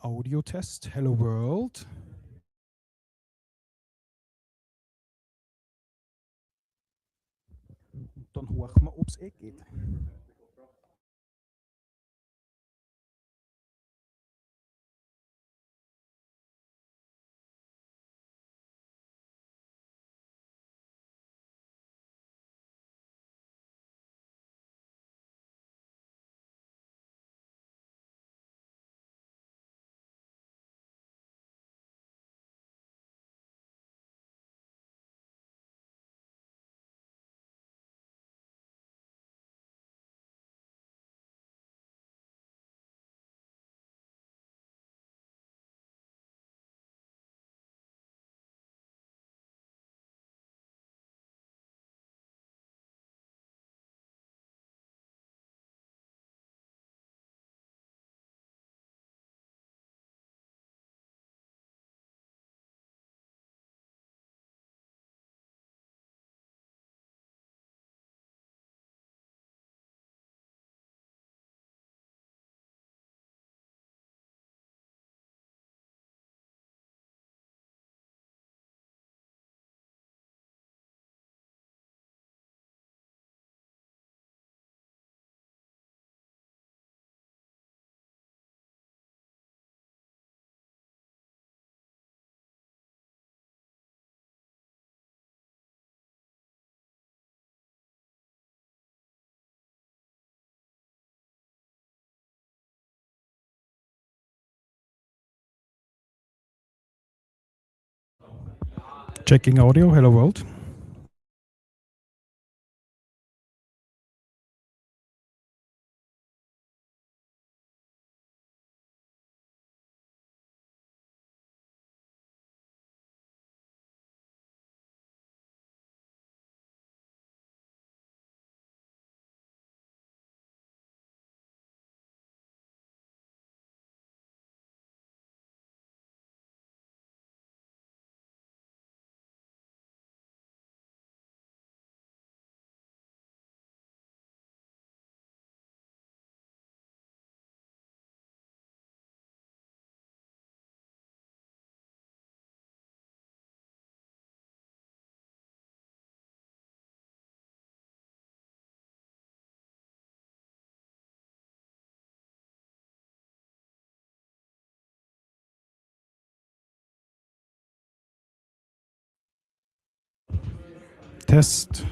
Audio test. Hello world. Dann horchen wir, ob es geht. Checking audio. Hello world. Test.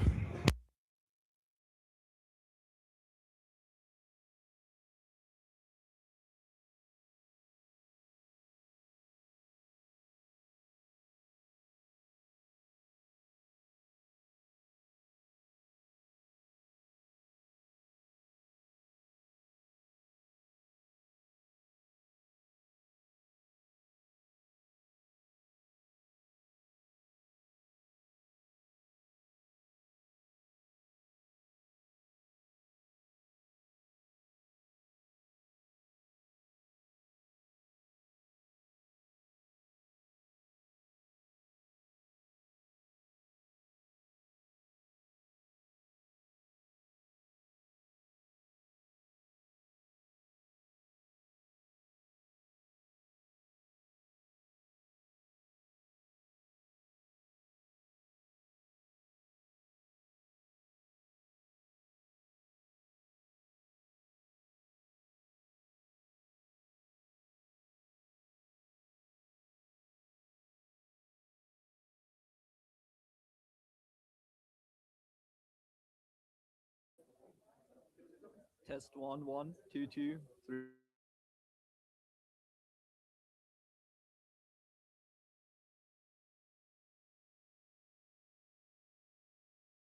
Test 1, 1, 2, 2, 3.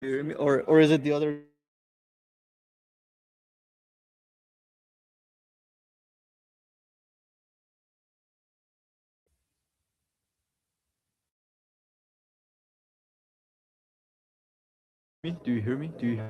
You hear me? Or is it the other? Me? Do you hear me? Do you?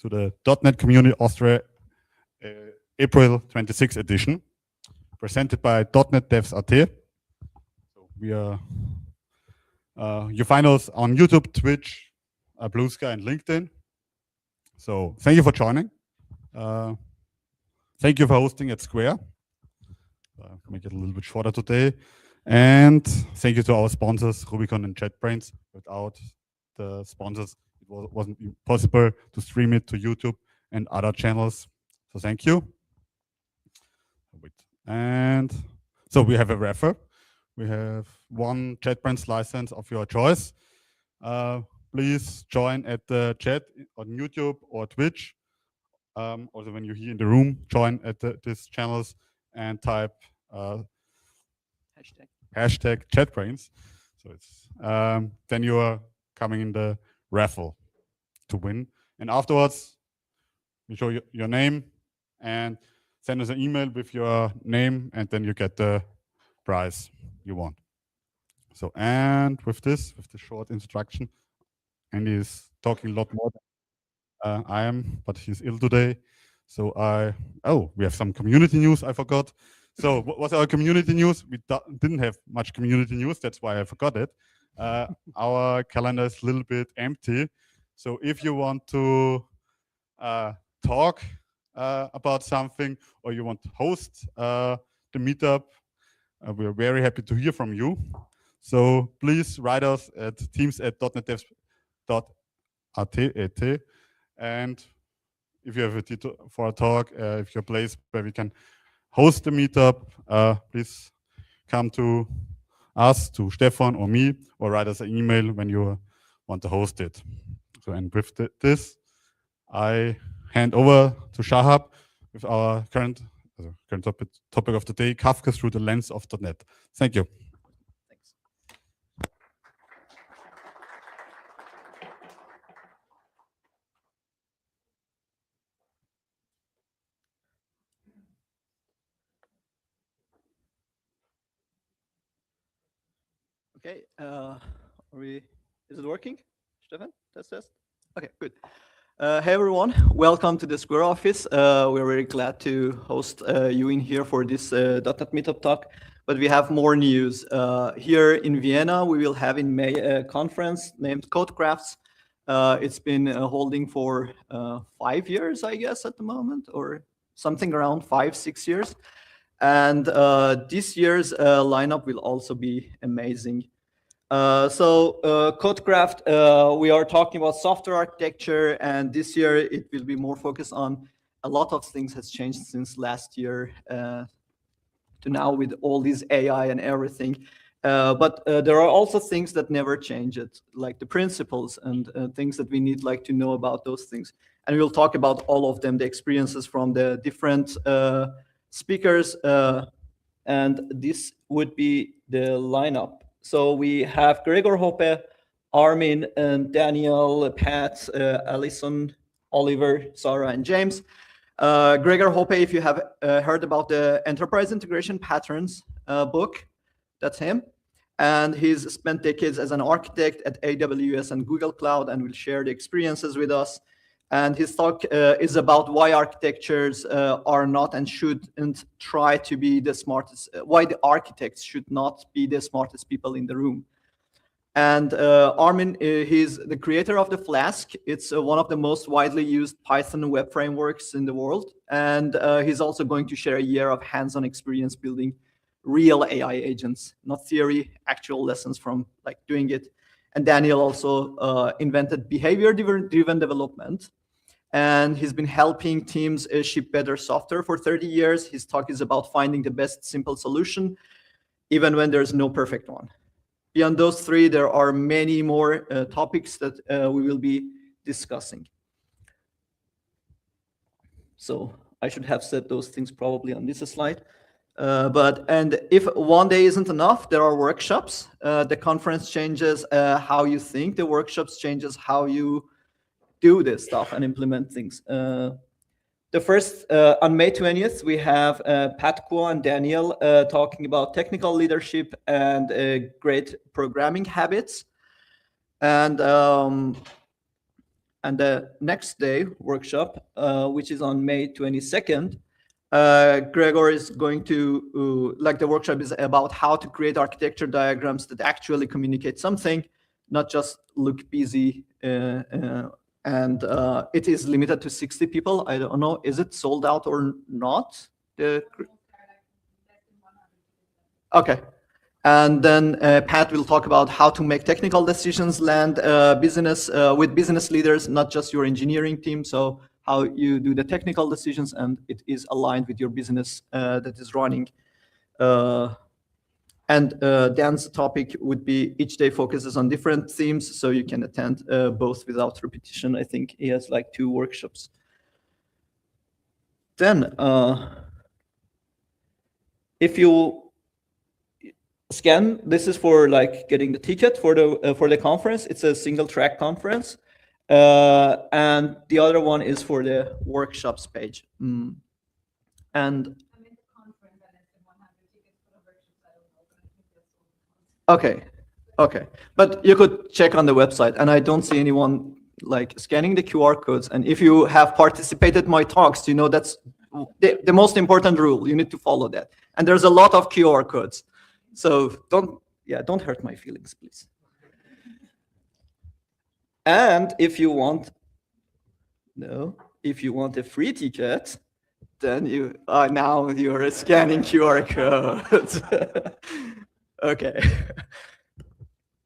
to the .NET Community Austria April 26 edition, presented by .NET Devs.at. So we are, you find us on YouTube, Twitch, Blue Sky, and LinkedIn. So thank you for joining. Thank you for hosting at Square. Make it a little bit shorter today. And thank you to our sponsors, Rubicon and JetBrains. Without the sponsors, it wasn't possible to stream it to YouTube and other channels. So thank you. And so we have a refer. We have one JetBrains license of your choice. Please join at the chat on YouTube or Twitch. Also, when you're here in the room, join at these channels and type hashtag JetBrains. So it's then you are coming in the raffle to win. And afterwards, you show your name and send us an email with your name, and then you get the prize you want. So, and with this short introduction, Andy is talking a lot more than I am, but he's ill today. So we have some community news I forgot. So what was our community news? We didn't have much community news. That's why I forgot it. Our calendar is a little bit empty. So if you want to talk about something, or you want to host the meetup, we're very happy to hear from you. So please write us at teams@netdevs.at. And if you have for a talk, if you're a place where we can host the meetup, please come to us, to Stefan or me, or write us an email when you want to host it. So, and with this, I hand over to Shahab with our current topic of the day, Kafka through the lens of .NET. Thank you. Thanks. Okay, is it working, Stefan? Test. Okay, good. Hey everyone, welcome to the Square office. We're very glad to host you in here for this .NET Meetup talk. But we have more news. Here in Vienna, we will have in May a conference named CodeCrafts. It's been holding for 5 years, I guess, at the moment, or something around 5-6 years. And this year's lineup will also be amazing. CodeCraft, we are talking about software architecture, and this year it will be more focused on a lot of things has changed since last year to now with all these AI and everything. But there are also things that never change it, like the principles and things that we need like to know about those things. And we'll talk about all of them, the experiences from the different speakers. And this would be the lineup. So we have Gregor Hoppe, Armin, and Daniel, Pat, Alison, Oliver, Sarah, and James. Gregor Hoppe, if you have heard about the Enterprise Integration Patterns book, that's him. And he's spent decades as an architect at AWS and Google Cloud and will share the experiences with us. And his talk is about why architectures are not and shouldn't try to be the smartest, why the architects should not be the smartest people in the room. And Armin, he's the creator of the Flask. It's one of the most widely used Python web frameworks in the world. And he's also going to share a year of hands-on experience building real AI agents, not theory, actual lessons from like doing it. And Daniel also invented behavior-driven development. And he's been helping teams ship better software for 30 years. His talk is about finding the best simple solution, even when there's no perfect one. Beyond those three, there are many more topics that we will be discussing. So I should have said those things probably on this slide. And if one day isn't enough, there are workshops. The conference changes how you think. The workshops changes how you do this stuff and implement things. The first, on May 20th, we have Pat Kuo and Daniel talking about technical leadership and great programming habits. And And the next day workshop, which is on May 22nd, Gregor is going to, like the workshop is about how to create architecture diagrams that actually communicate something, not just look busy. And it is limited to 60 people. I don't know, is it sold out or not? Okay. And then Pat will talk about how to make technical decisions land business with business leaders, not just your engineering team. So how you do the technical decisions and it is aligned with your business that is running. And Dan's topic would be each day focuses on different themes, so you can attend both without repetition. I think he has like 2 workshops. Then, if you scan, this is for like getting the ticket for the conference. It's a single track conference, and the other one is for the workshops page. And okay, but you could check on the website, and I don't see anyone like scanning the QR codes. And if you have participated in my talks, you know that's the most important rule. You need to follow that. And there's a lot of QR codes, so don't hurt my feelings, please. And if you want a free ticket, then you now you're scanning QR codes. Okay.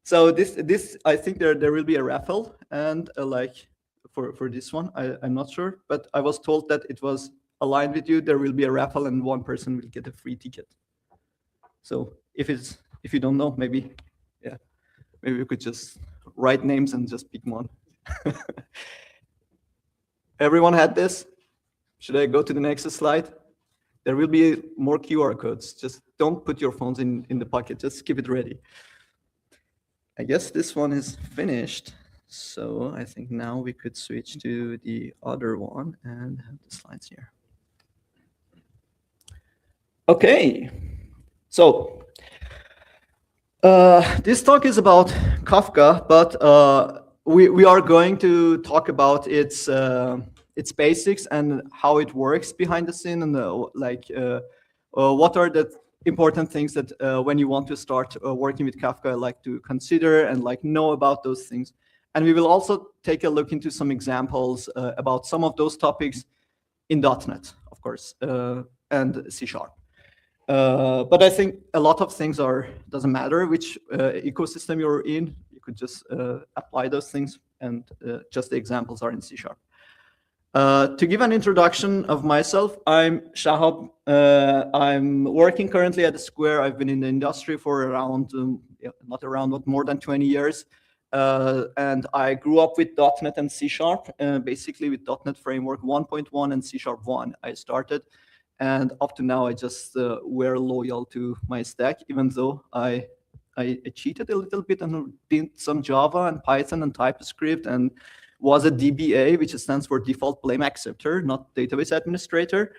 So this I think there will be a raffle, and like for this one I'm not sure, but I was told that it was aligned with you. There will be a raffle and one person will get a free ticket. So if you don't know, maybe we could just write names and just pick one. Everyone had this? Should I go to the next slide? There will be more QR codes. Just don't put your phones in the pocket. Just keep it ready. I guess this one is finished. So I think now we could switch to the other one and have the slides here. Okay. So this talk is about Kafka, but we are going to talk about its basics and how it works behind the scene, and what are the important things that when you want to start working with Kafka, like to consider and like know about those things. And we will also take a look into some examples about some of those topics in .NET, of course, and C#. But I think a lot of things doesn't matter which ecosystem you're in. You could just apply those things, and just the examples are in C#. To give an introduction of myself, I'm Shahab. I'm working currently at Square. I've been in the industry for around, not more than 20 years. And I grew up with .NET and C#, basically with .NET Framework 1.1 and C# 1 I started. And up to now, I just were loyal to my stack, even though I cheated a little bit and did some Java and Python and TypeScript and was a DBA, which stands for Default Blame Acceptor, not Database Administrator.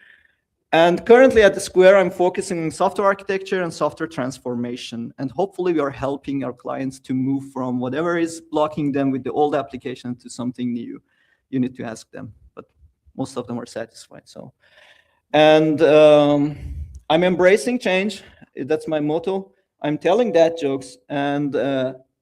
And currently at the Square, I'm focusing on software architecture and software transformation. And hopefully we are helping our clients to move from whatever is blocking them with the old application to something new. You need to ask them, but most of them are satisfied. So, and I'm embracing change. That's my motto. I'm telling dad jokes, and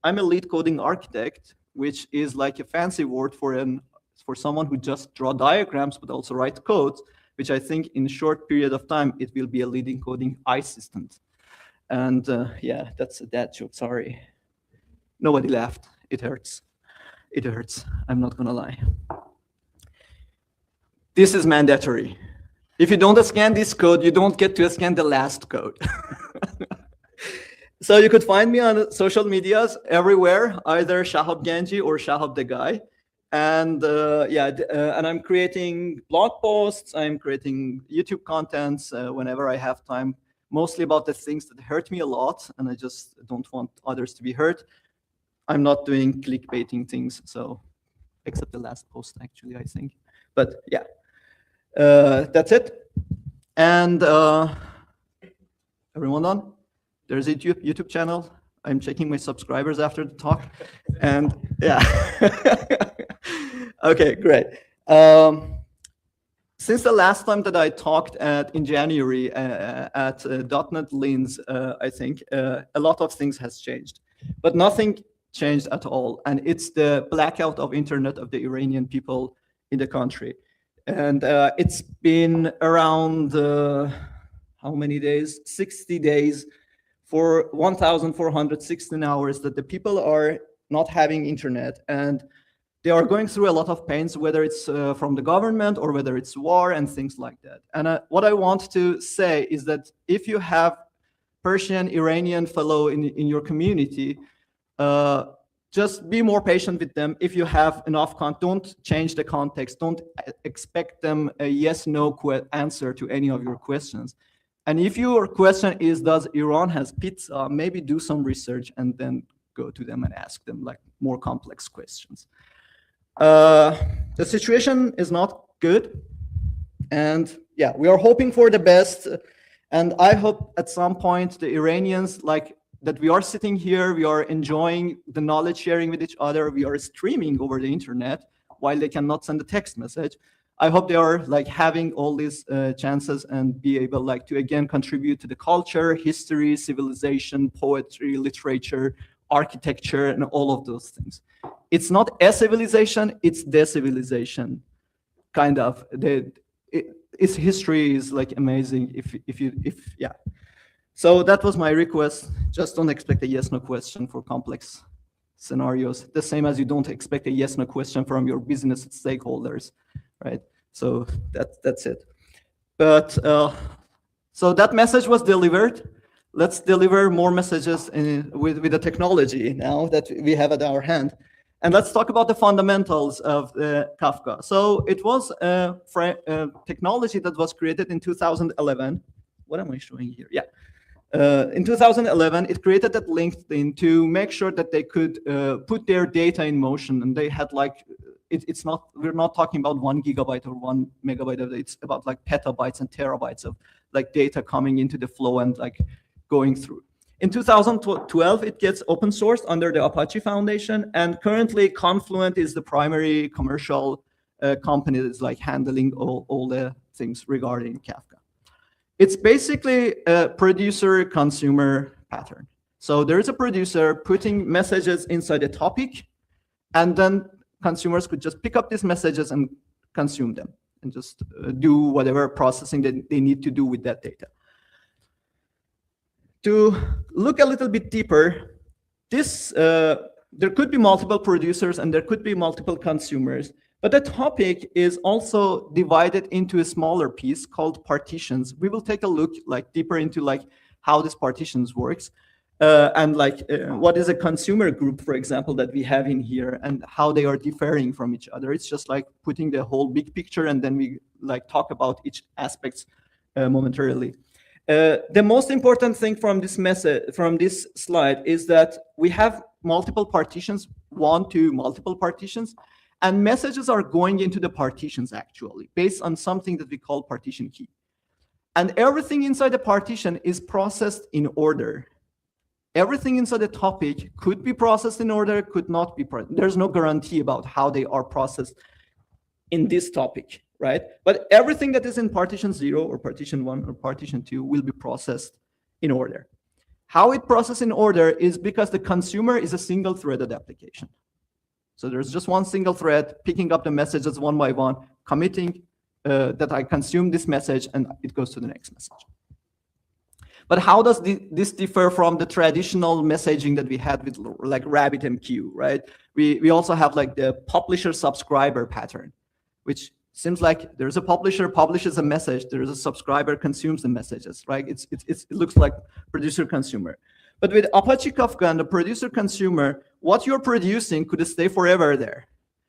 I'm a lead coding architect, which is like a fancy word for someone who just draw diagrams but also write code, which I think in a short period of time it will be a leading coding assistant. And yeah, that's a dad joke. Sorry, nobody laughed. It hurts. It hurts. I'm not gonna lie. This is mandatory. If you don't scan this code, you don't get to scan the last code. So you could find me on social medias everywhere, either Shahab Ganji or Shahab the guy. And and I'm creating blog posts, I'm creating YouTube contents whenever I have time, mostly about the things that hurt me a lot, and I just don't want others to be hurt. I'm not doing clickbaiting things, so except the last post, actually, I think. But yeah, that's it. And everyone done? There's a YouTube channel. I'm checking my subscribers after the talk. And yeah. Okay, great. Since the last time that I talked in January at .NET Linz, I think a lot of things has changed, but nothing changed at all. And it's the blackout of internet of the Iranian people in the country. And it's been around, how many days? 60 days for 1,416 hours that the people are not having internet. And they are going through a lot of pains, whether it's from the government or whether it's war and things like that. And what I want to say is that if you have Persian, Iranian fellow in your community, just be more patient with them. If you have enough don't change the context. Don't expect them a yes, no answer to any of your questions. And if your question is, does Iran has pizza, maybe do some research and then go to them and ask them like more complex questions. The situation is not good, and yeah, we are hoping for the best, and I hope at some point the Iranians, like that we are sitting here, we are enjoying the knowledge sharing with each other, we are streaming over the internet while they cannot send a text message. I hope they are like having all these chances and be able like to again contribute to the culture, history, civilization, poetry, literature, architecture, and all of those things. It's not a civilization, it's the civilization, kind of. Its history is like amazing yeah. So that was my request. Just don't expect a yes, no question for complex scenarios. The same as you don't expect a yes, no question from your business stakeholders, right? So that's it. But so that message was delivered. Let's deliver more messages with the technology now that we have at our hand. And let's talk about the fundamentals of Kafka. So it was a technology that was created in 2011. What am I showing here? Yeah. In 2011, it created that LinkedIn to make sure that they could put their data in motion. And they had like, it's not, we're not talking about 1 gigabyte or 1 megabyte of it. It's about like petabytes and terabytes of like data coming into the flow and like going through. In 2012, it gets open sourced under the Apache Foundation, and currently Confluent is the primary commercial company that's like handling all the things regarding Kafka. It's basically a producer-consumer pattern. So there is a producer putting messages inside a topic, and then consumers could just pick up these messages and consume them, and just do whatever processing that they need to do with that data. To look a little bit deeper, this there could be multiple producers and there could be multiple consumers, but the topic is also divided into a smaller piece called partitions. We will take a look like deeper into like how this partitions works and like what is a consumer group, for example, that we have in here and how they are differing from each other. It's just like putting the whole big picture and then we like talk about each aspects momentarily. The most important thing from this message, from this slide, is that we have multiple partitions, 1 to multiple partitions, and messages are going into the partitions actually, based on something that we call partition key. And everything inside the partition is processed in order. Everything inside the topic could be processed in order, could not be. There's no guarantee about how they are processed in this topic, right? But everything that is in partition 0 or partition 1 or partition 2 will be processed in order. How it processes in order is because the consumer is a single-threaded application. So there's just one single thread picking up the messages one by one, committing that I consume this message, and it goes to the next message. But how does this differ from the traditional messaging that we had with like RabbitMQ, right? We also have like the publisher-subscriber pattern, which seems like there's a publisher publishes a message, there's a subscriber consumes the messages, right? It looks like producer-consumer. But with Apache Kafka and the producer-consumer, what you're producing could stay forever there.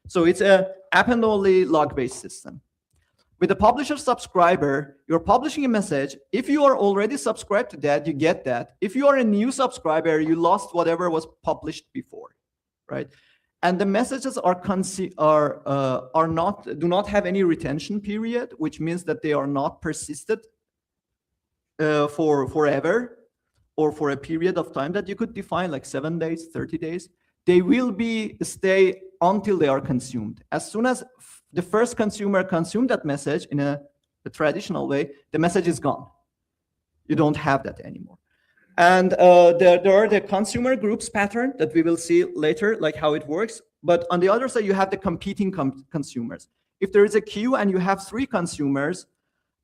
So it's a append-only log-based system. With the publisher-subscriber, you're publishing a message. If you are already subscribed to that, you get that. If you are a new subscriber, you lost whatever was published before, right? And the messages do not have any retention period, which means that they are not persisted for forever or for a period of time that you could define, like 7 days, 30 days. they will stay until they are consumed. As soon as the first consumer consumed that message in a traditional way, the message is gone. You don't have that anymore. And there are the consumer groups pattern that we will see later, like how it works. But on the other side, you have the competing consumers. If there is a queue and you have 3 consumers,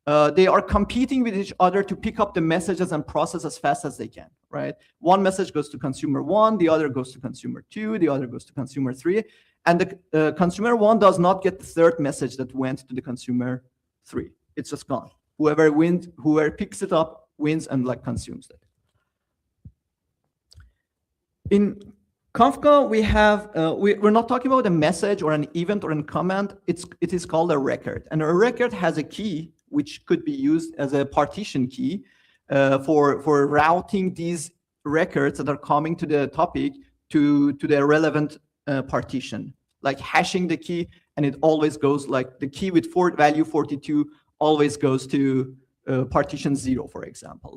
they are competing with each other to pick up the messages and process as fast as they can, right? One message goes to consumer 1, the other goes to consumer 2, the other goes to consumer 3, and the consumer 1 does not get the 3rd message that went to the consumer 3. It's just gone. Whoever picks it up wins and like consumes it. In Kafka, we have we're not talking about a message or an event or a command. It is called a record, and a record has a key which could be used as a partition key for routing these records that are coming to the topic to the relevant partition, like hashing the key, and it always goes like the key with value 42 always goes to partition 0, for example,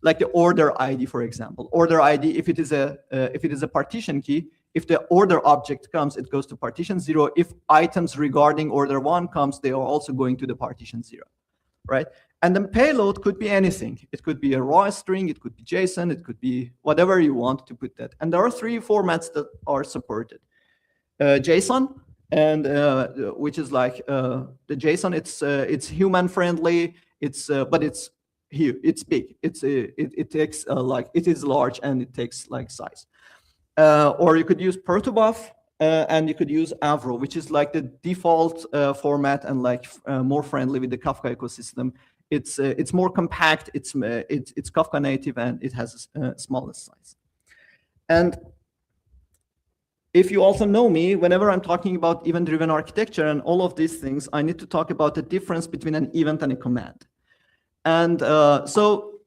like the order ID, for example. Order ID, if it is a partition key, if the order object comes, it goes to partition 0. If items regarding order 1 comes, they are also going to the partition 0, right? And the payload could be anything. It could be a raw string, it could be JSON, it could be whatever you want to put that. And there are 3 formats that are supported. JSON, and which is like the JSON. It's human friendly. But it's here. It's big. It takes it is large and it takes like size. Or you could use protobuf, and you could use Avro, which is like the default format and like more friendly with the Kafka ecosystem. It's more compact. It's Kafka native and it has a smallest size. And if you also know me, whenever I'm talking about event-driven architecture and all of these things, I need to talk about the difference between an event and a command. And so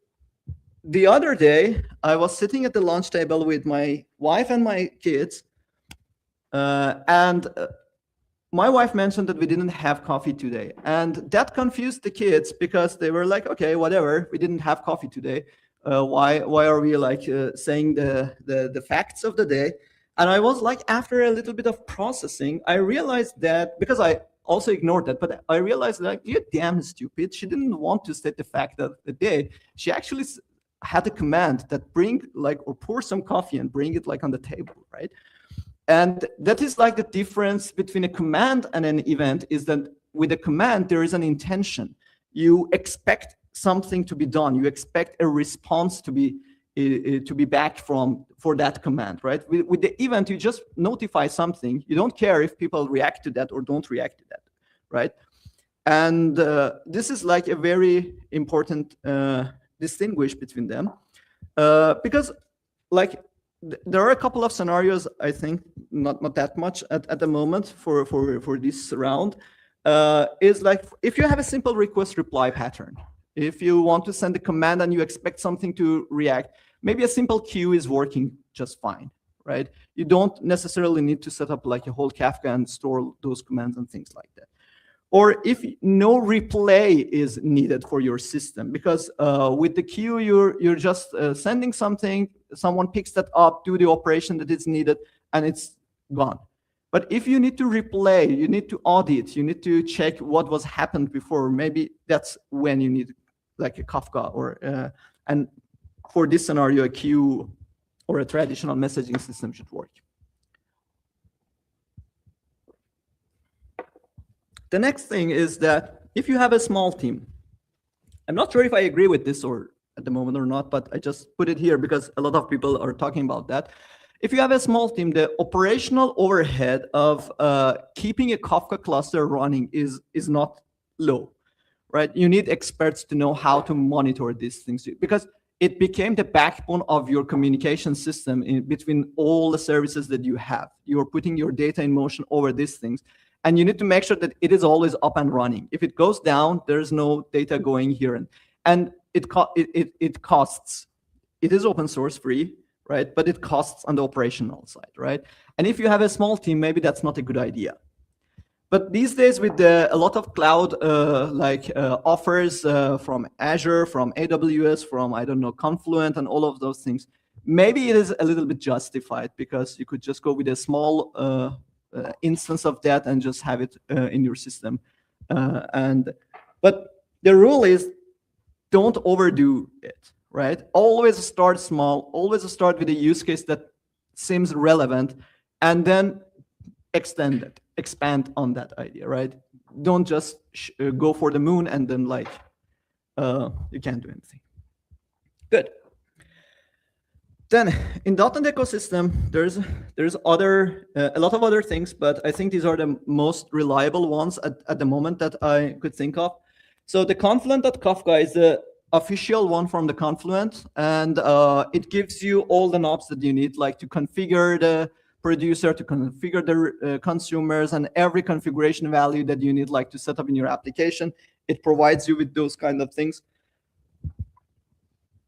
the other day, I was sitting at the lunch table with my wife and my kids, and my wife mentioned that we didn't have coffee today. And that confused the kids because they were like, okay, whatever, we didn't have coffee today. Why are we like saying the facts of the day? And I was like, after a little bit of processing, I realized that, because I also ignored that, but I realized that you're damn stupid. She didn't want to state the fact of the day. She actually had a command that bring like, or pour some coffee and bring it like on the table, right? And that is like the difference between a command and an event, is that with a command, there is an intention. You expect something to be done. You expect a response to be back for that command, right? With the event, you just notify something. You don't care if people react to that or don't react to that, right? And this is like a very important distinguish between them, because like there are a couple of scenarios, I think, not that much at the moment for this round, is like if you have a simple request reply pattern. If you want to send a command and you expect something to react, maybe a simple queue is working just fine, right? You don't necessarily need to set up like a whole Kafka and store those commands and things like that. Or if no replay is needed for your system, because with the queue, you're just sending something, someone picks that up, do the operation that is needed, and it's gone. But if you need to replay, you need to audit, you need to check what was happened before, maybe that's when you need like a Kafka or, and for this scenario, a queue or a traditional messaging system should work. The next thing is that if you have a small team, I'm not sure if I agree with this or at the moment or not, but I just put it here because a lot of people are talking about that. If you have a small team, the operational overhead of keeping a Kafka cluster running is not low, right? You need experts to know how to monitor these things, because it became the backbone of your communication system between all the services that you have. You're putting your data in motion over these things, and you need to make sure that it is always up and running. If it goes down, there's no data going here, and it costs. It is open source free, right? But it costs on the operational side, right? And if you have a small team, maybe that's not a good idea. But these days, with a lot of cloud offers from Azure, from AWS, from, I don't know, Confluent, and all of those things, maybe it is a little bit justified because you could just go with a small instance of that and just have it in your system. But the rule is don't overdo it, right? Always start small, always start with a use case that seems relevant, and then expand on that idea, right? Don't just go for the moon and then like you can't do anything. Good. Then in .NET ecosystem, there's a lot of other things, but I think these are the most reliable ones at the moment that I could think of. So the Confluent.Kafka is the official one from the Confluent, and it gives you all the knobs that you need, like to configure the producer, to configure the consumers, and every configuration value that you need, like to set up in your application. It provides you with those kind of things.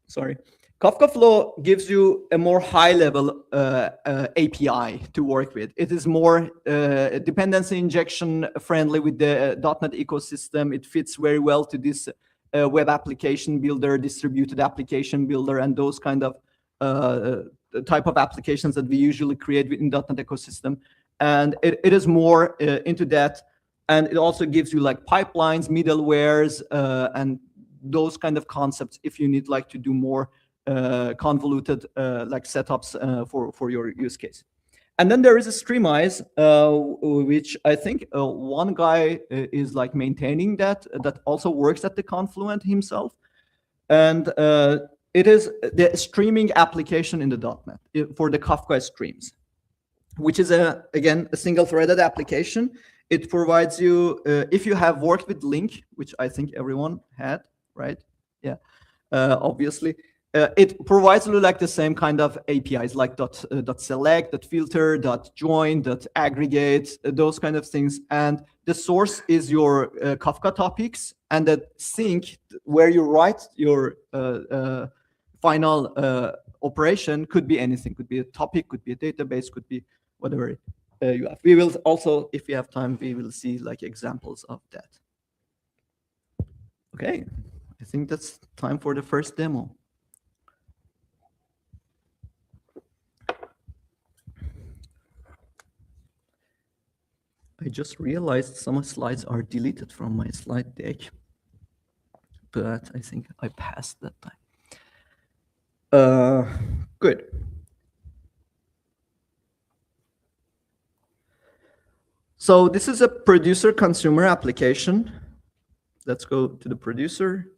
Sorry. Kafka Flow gives you a more high-level API to work with. It is more dependency injection friendly with the .NET ecosystem. It fits very well to this web application builder, distributed application builder, and those kind of type of applications that we usually create in .NET ecosystem. And it is more into that. And it also gives you like pipelines, middlewares, and those kind of concepts if you need like to do more convoluted like setups for your use case. And then there is a Streamize, which I think one guy is like maintaining that also works at the Confluent himself. And it is the streaming application in the .NET for the Kafka streams, which is again a single-threaded application. It provides you, if you have worked with Link, which I think everyone had, right? Yeah, obviously. It provides you like the same kind of APIs, like .select, .filter, .join, .aggregate, those kind of things. And the source is your Kafka topics, and the sink where you write your final operation could be anything. Could be a topic, could be a database, could be whatever you have. We will also, if we have time, we will see like examples of that. Okay, I think that's time for the first demo. I just realized some slides are deleted from my slide deck, but I think I passed that time. Good. So this is a producer-consumer application. Let's go to the producer.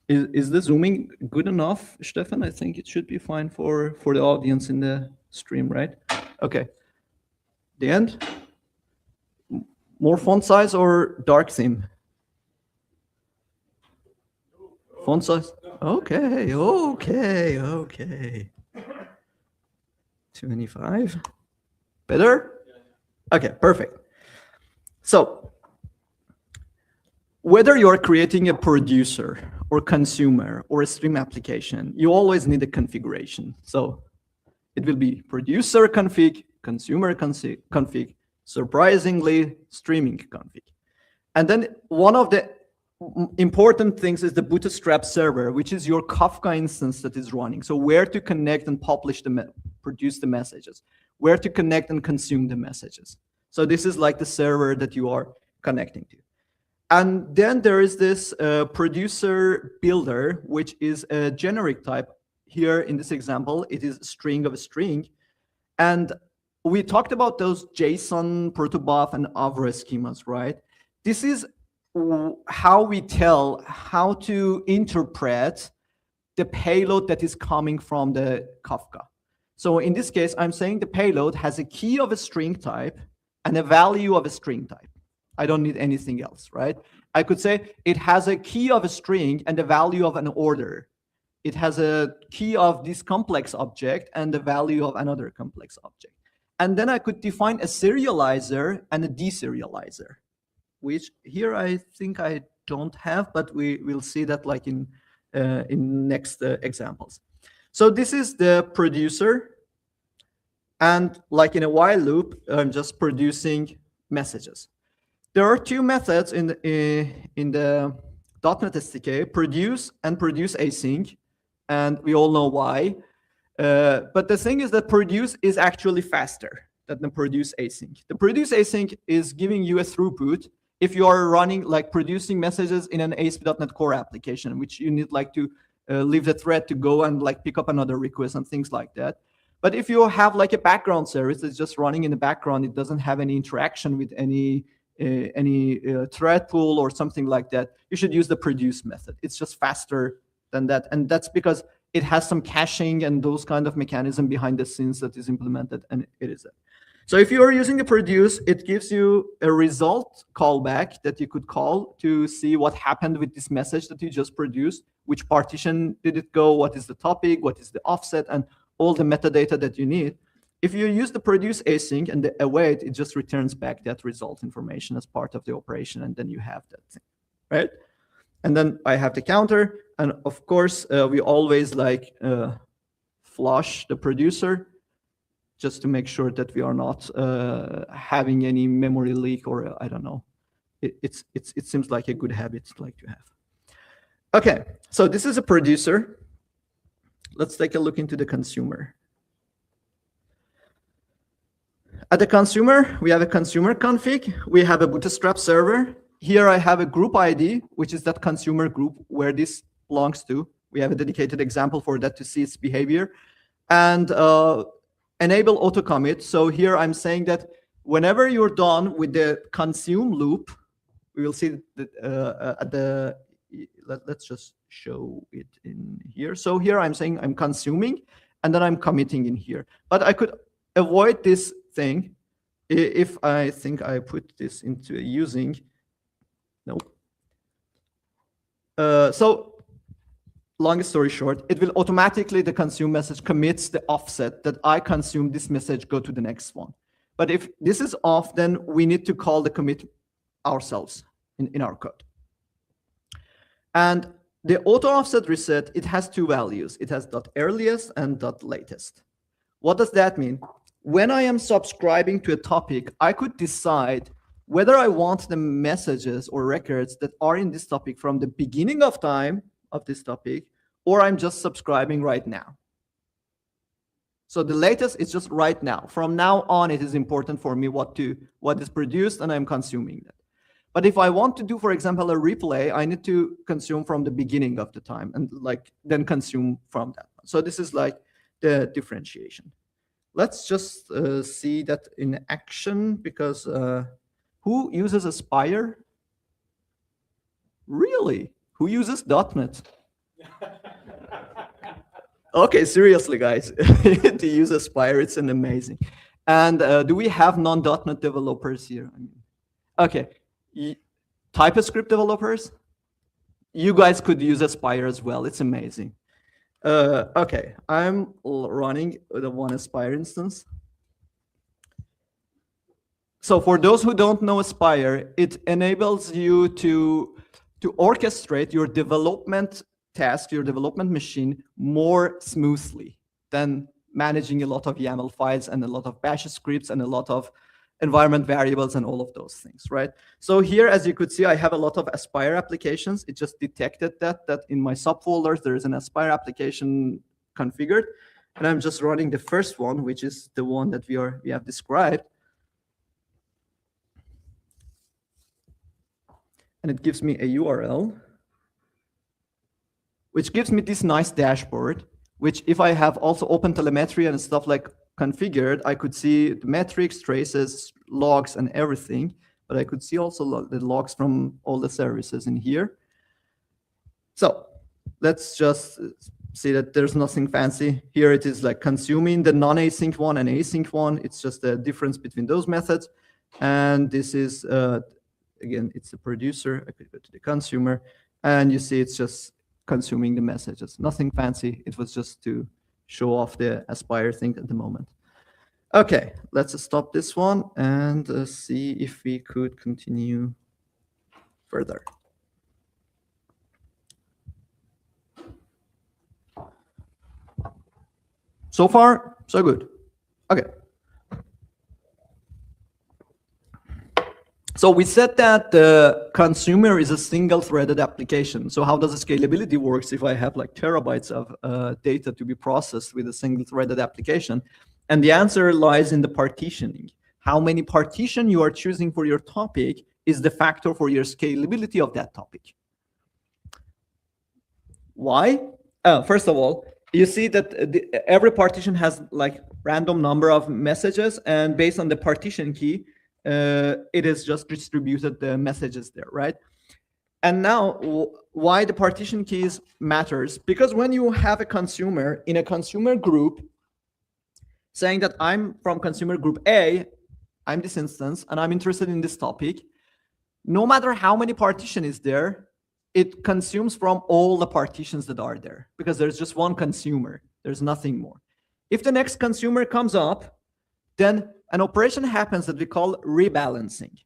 Is the zooming good enough, Stefan? I think it should be fine for the audience in the stream, right? Okay. The end. More font size or dark theme? Font size? Okay, okay, okay. 25. Better? Okay, perfect. So, whether you're creating a producer or consumer or a stream application, you always need a configuration. So, it will be producer config, consumer config, surprisingly, streaming config. And then one of the important things is the bootstrap server, which is your Kafka instance that is running. So where to connect and produce the messages, where to connect and consume the messages. So this is like the server that you are connecting to. And then there is this producer builder, which is a generic type. Here in this example, it is a string of a string. And we talked about those JSON, protobuf, and Avro schemas, right? This is how we tell how to interpret the payload that is coming from the Kafka. So in this case, I'm saying the payload has a key of a string type and a value of a string type. I don't need anything else, right? I could say it has a key of a string and the value of an order. It has a key of this complex object and the value of another complex object. And then I could define a serializer and a deserializer, which here I think I don't have, but we will see that like in next examples. So this is the producer, and like in a while loop, I'm just producing messages. There are two methods in the .NET SDK, produce and produce async. and we all know why. But the thing is that produce is actually faster than the produce async. The produce async is giving you a throughput if you are running, like producing messages in an ASP.NET Core application, which you need like to leave the thread to go and like pick up another request and things like that. But if you have like a background service that's just running in the background, it doesn't have any interaction with any thread pool or something like that, you should use the produce method. It's just faster than that. And that's because it has some caching and those kind of mechanism behind the scenes that is implemented, and it is it. So if you are using the produce, it gives you a result callback that you could call to see what happened with this message that you just produced, which partition did it go, what is the topic, what is the offset, and all the metadata that you need. If you use the produce async and the await, it just returns back that result information as part of the operation, and then you have that thing, right? And then I have the counter, and of course, we always like flush the producer just to make sure that we are not having any memory leak, or I don't know. It seems like a good habit like to have. Okay, so this is a producer. Let's take a look into the consumer. At the consumer, we have a consumer config. We have a bootstrap server. Here I have a group ID, which is that consumer group where this belongs to. We have a dedicated example for that to see its behavior. And enable auto commit. So here I'm saying that whenever you're done with the consume loop, we will see that let's just show it in here. So here I'm saying I'm consuming, and then I'm committing in here. But I could avoid this thing if I think I put this into using. Nope. So long story short, it will automatically, the consume message commits the offset that I consume this message, go to the next one. But if this is off, then we need to call the commit ourselves in our code. And the auto offset reset, it has two values. It has .earliest and .latest. What does that mean? When I am subscribing to a topic, I could decide whether I want the messages or records that are in this topic from the beginning of time of this topic, or I'm just subscribing right now. So the latest is just right now. From now on, it is important for me what is produced, and I'm consuming that. But if I want to do, for example, a replay, I need to consume from the beginning of the time and like then consume from that. So this is like the differentiation. Let's just see that in action, because who uses Aspire? Really? Who uses .NET? Okay, seriously, guys, to use Aspire, it's an amazing. And do we have non-.NET developers here? I mean, okay, TypeScript developers, you guys could use Aspire as well. It's amazing. Okay, I'm running the one Aspire instance. So for those who don't know Aspire, it enables you to orchestrate your development task, your development machine more smoothly than managing a lot of YAML files and a lot of bash scripts and a lot of environment variables and all of those things, right? So here, as you could see, I have a lot of Aspire applications. It just detected that in my subfolders, there is an Aspire application configured. And I'm just running the first one, which is the one that we have described. And it gives me a URL, which gives me this nice dashboard, which if I have also open telemetry and stuff like configured, I could see the metrics, traces, logs, and everything. But I could see also the logs from all the services in here. So let's just see that there's nothing fancy. Here it is like consuming the non-async one and async one. It's just the difference between those methods. And this is, again, it's the producer. I could go to the consumer. And you see it's just consuming the messages. Nothing fancy. It was just to show off the Aspire thing at the moment. Okay, let's stop this one and see if we could continue further. So far, so good. Okay. So we said that the consumer is a single-threaded application. So how does the scalability works if I have like terabytes of data to be processed with a single-threaded application? And the answer lies in the partitioning. How many partition you are choosing for your topic is the factor for your scalability of that topic. Why? First of all, you see that every partition has like random number of messages, and based on the partition key, it is just distributed the messages there, right? And now, why the partition keys matters? Because when you have a consumer in a consumer group saying that I'm from consumer group A, I'm this instance, and I'm interested in this topic, no matter how many partition is there, it consumes from all the partitions that are there, because there's just one consumer. There's nothing more. If the next consumer comes up, then an operation happens that we call rebalancing.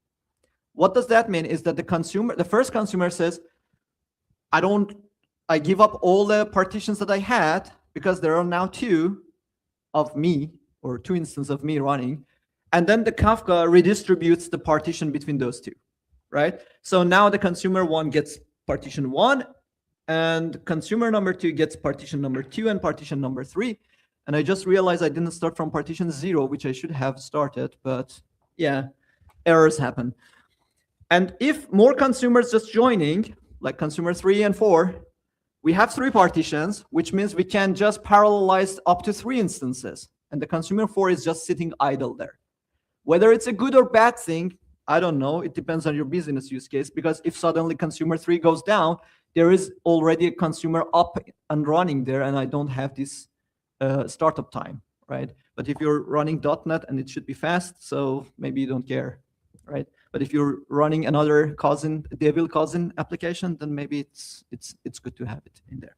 What does that mean? Is that the first consumer says, I give up all the partitions that I had because there are now two of me, or two instances of me running. And then the Kafka redistributes the partition between those two, right? So now the consumer one gets partition 1, and consumer number 2 gets partition number 2 and partition number 3. And I just realized I didn't start from partition 0, which I should have started, but yeah, errors happen. And if more consumers just joining, like consumer 3 and 4, we have 3 partitions, which means we can just parallelize up to 3 instances. And the consumer 4 is just sitting idle there. Whether it's a good or bad thing, I don't know. It depends on your business use case, because if suddenly consumer 3 goes down, there is already a consumer up and running there, and I don't have this startup time, right? But if you're running .NET and it should be fast, so maybe you don't care, right? But if you're running another devil cousin application, then maybe it's good to have it in there.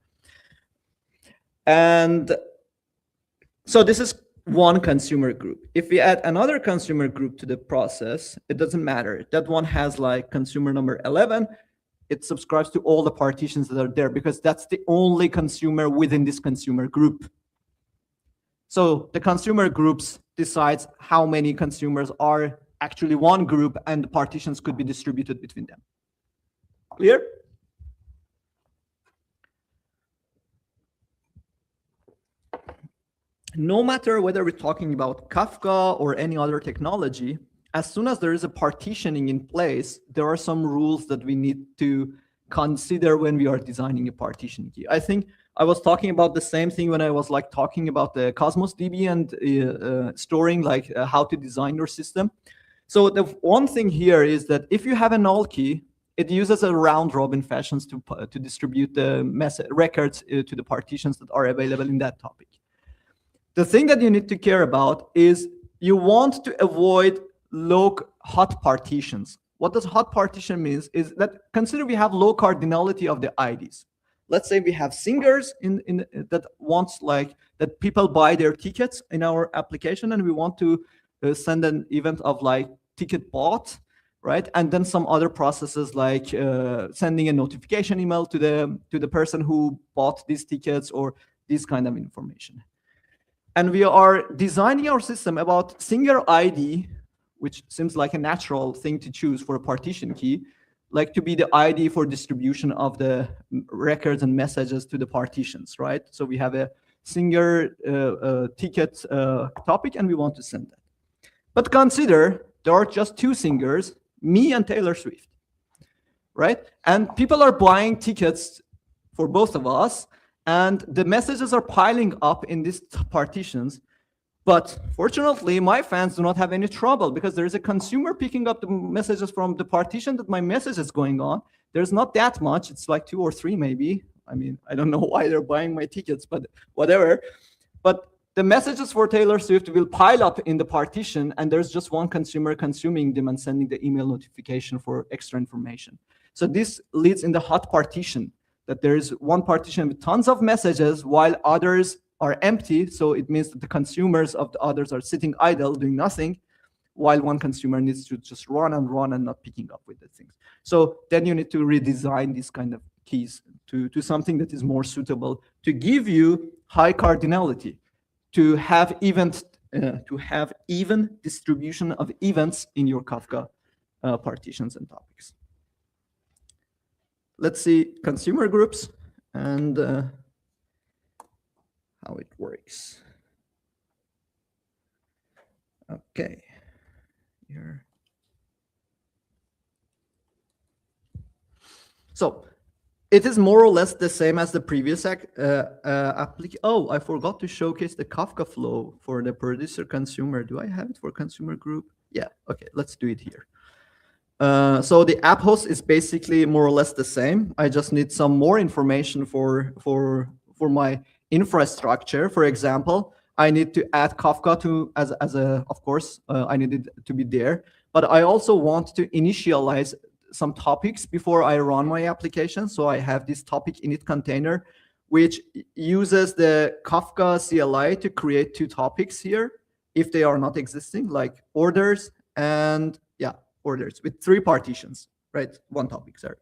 And so this is one consumer group. If we add another consumer group to the process, it doesn't matter. That one has like consumer number 11. It subscribes to all the partitions that are there, because that's the only consumer within this consumer group. So the consumer groups decides how many consumers are actually one group, and the partitions could be distributed between them. Clear? No matter whether we're talking about Kafka or any other technology, as soon as there is a partitioning in place, there are some rules that we need to consider when we are designing a partition key. I think I was talking about the same thing when I was like talking about the Cosmos DB and storing, like how to design your system. So the one thing here is that if you have a null key, it uses a round robin fashions to distribute the records to the partitions that are available in that topic. The thing that you need to care about is you want to avoid hot partitions. What does hot partition means is that consider we have low cardinality of the IDs. Let's say we have singers that wants like that people buy their tickets in our application, and we want to send an event of like ticket bought, right? And then some other processes like sending a notification email to the person who bought these tickets, or this kind of information. And we are designing our system about singer ID, which seems like a natural thing to choose for a partition key, like to be the ID for distribution of the records and messages to the partitions, right? So we have a singer ticket topic, and we want to send that. But consider there are just 2 singers, me and Taylor Swift, right? And people are buying tickets for both of us, and the messages are piling up in these partitions. But fortunately, my fans do not have any trouble, because there is a consumer picking up the messages from the partition that my message is going on. There's not that much. It's like 2 or 3 maybe. I mean, I don't know why they're buying my tickets, but whatever. But the messages for Taylor Swift will pile up in the partition, and there's just one consumer consuming them and sending the email notification for extra information. So this leads in the hot partition, that there is one partition with tons of messages while others are empty. So it means that the consumers of the others are sitting idle, doing nothing, while one consumer needs to just run and not picking up with the things. So then you need to redesign these kind of keys to something that is more suitable to give you high cardinality, to have even distribution of events in your Kafka partitions and topics. Let's see consumer groups and how it works. Okay, here. So it is more or less the same as the previous application. Oh, I forgot to showcase the Kafka flow for the producer consumer. Do I have it for consumer group? Yeah, okay, let's do it here. So the app host is basically more or less the same. I just need some more information for my infrastructure. For example, I need to add Kafka to as a, of course, I need it to be there. But I also want to initialize some topics before I run my application. So I have this topic init container, which uses the Kafka CLI to create two topics here, if they are not existing, like orders and orders with three partitions, right? One topic, sorry.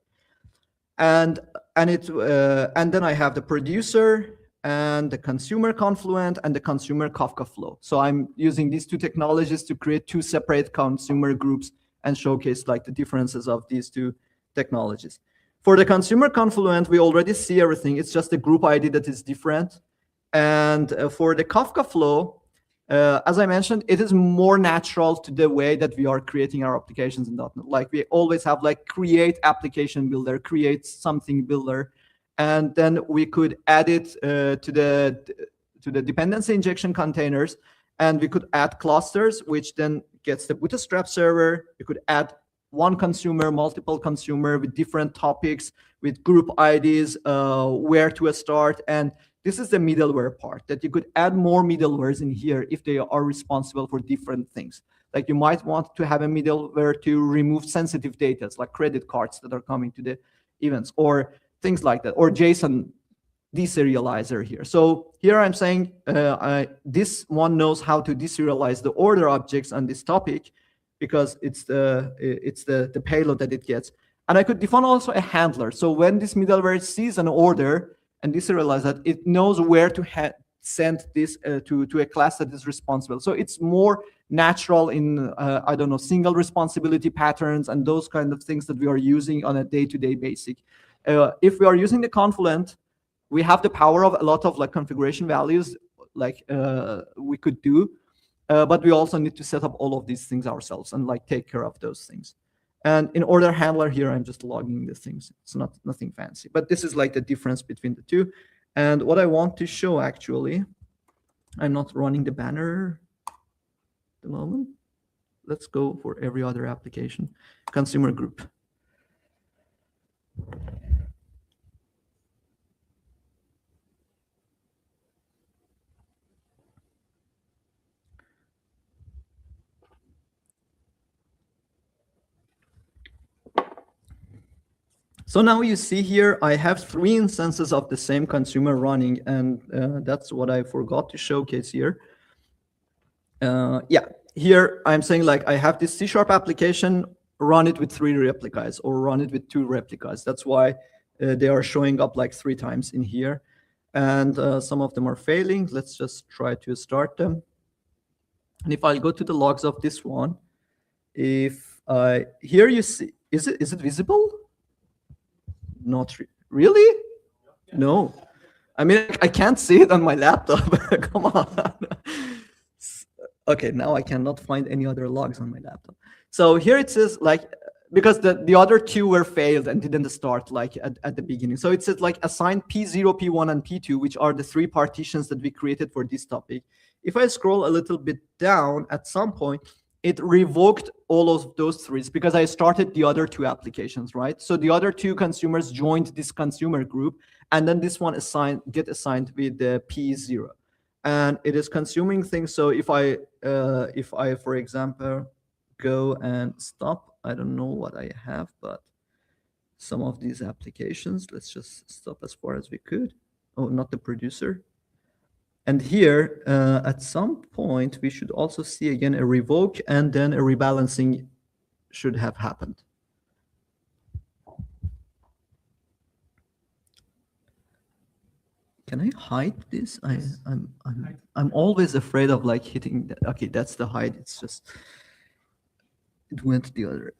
And then I have the producer and the consumer confluent and the consumer Kafka flow. So I'm using these two technologies to create two separate consumer groups and showcase like the differences of these two technologies. For the consumer confluent, we already see everything. It's just the group ID that is different. And for the Kafka flow, as I mentioned, it is more natural to the way that we are creating our applications in .NET. Like we always have like create application builder, create something builder, and then we could add it to the dependency injection containers, and we could add clusters, which then gets the Bootstrap server. You could add one consumer, multiple consumer with different topics, with group IDs, where to start. And this is the middleware part, that you could add more middlewares in here if they are responsible for different things. Like you might want to have a middleware to remove sensitive data, like credit cards that are coming to the events, or things like that, or JSON deserializer here. So here I'm saying this one knows how to deserialize the order objects on this topic, because it's the payload that it gets. And I could define also a handler. So when this middleware sees an order and deserialize that, it knows where to send this to a class that is responsible. So it's more natural in, I don't know, single responsibility patterns and those kind of things that we are using on a day-to-day basis. If we are using the Confluent, we have the power of a lot of like configuration values, like we could do, but we also need to set up all of these things ourselves and like take care of those things. And in order handler here, I'm just logging the things. It's nothing fancy, but this is like the difference between the two. And what I want to show, actually, I'm not running the banner at the moment. Let's go for every other application. Consumer group. So now you see here, I have 3 instances of the same consumer running, and that's what I forgot to showcase here. Here I'm saying like I have this C# application, run it with 3 replicas or run it with 2 replicas. That's why they are showing up like 3 times in here. And some of them are failing. Let's just try to start them. And if I go to the logs of this one, if here you see, is it visible? Not really? No. I mean, I can't see it on my laptop. Come on. Okay, now I cannot find any other logs on my laptop. So here it says like, because the other 2 were failed and didn't start like at the beginning. So it says like assign P0, P1, and P2, which are the 3 partitions that we created for this topic. If I scroll a little bit down, at some point, it revoked all of those 3 because I started the other 2 applications, right? So the other 2 consumers joined this consumer group, and then this one get assigned with the P0, and it is consuming things. So if I, for example, go and stop, I don't know what I have, but some of these applications, let's just stop as far as we could. Oh, not the producer. And here, at some point, we should also see again a revoke, and then a rebalancing should have happened. Can I hide this? I'm always afraid of like hitting. Okay, that's the hide. It's just it went the other.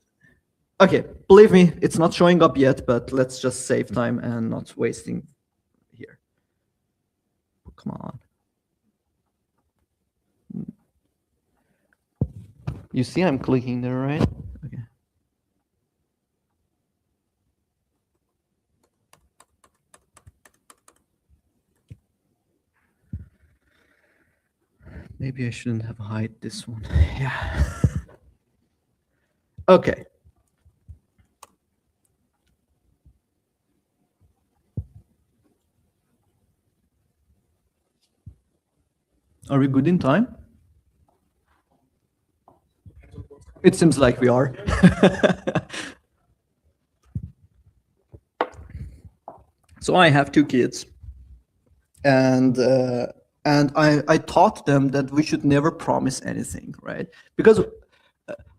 Okay, believe me, it's not showing up yet, but let's just save time and not wasting here. Come on. You see I'm clicking there, right? Okay. Maybe I shouldn't have hide this one. Yeah. Okay. Are we good in time? It seems like we are. So I have 2 kids, and I taught them that we should never promise anything, right? Because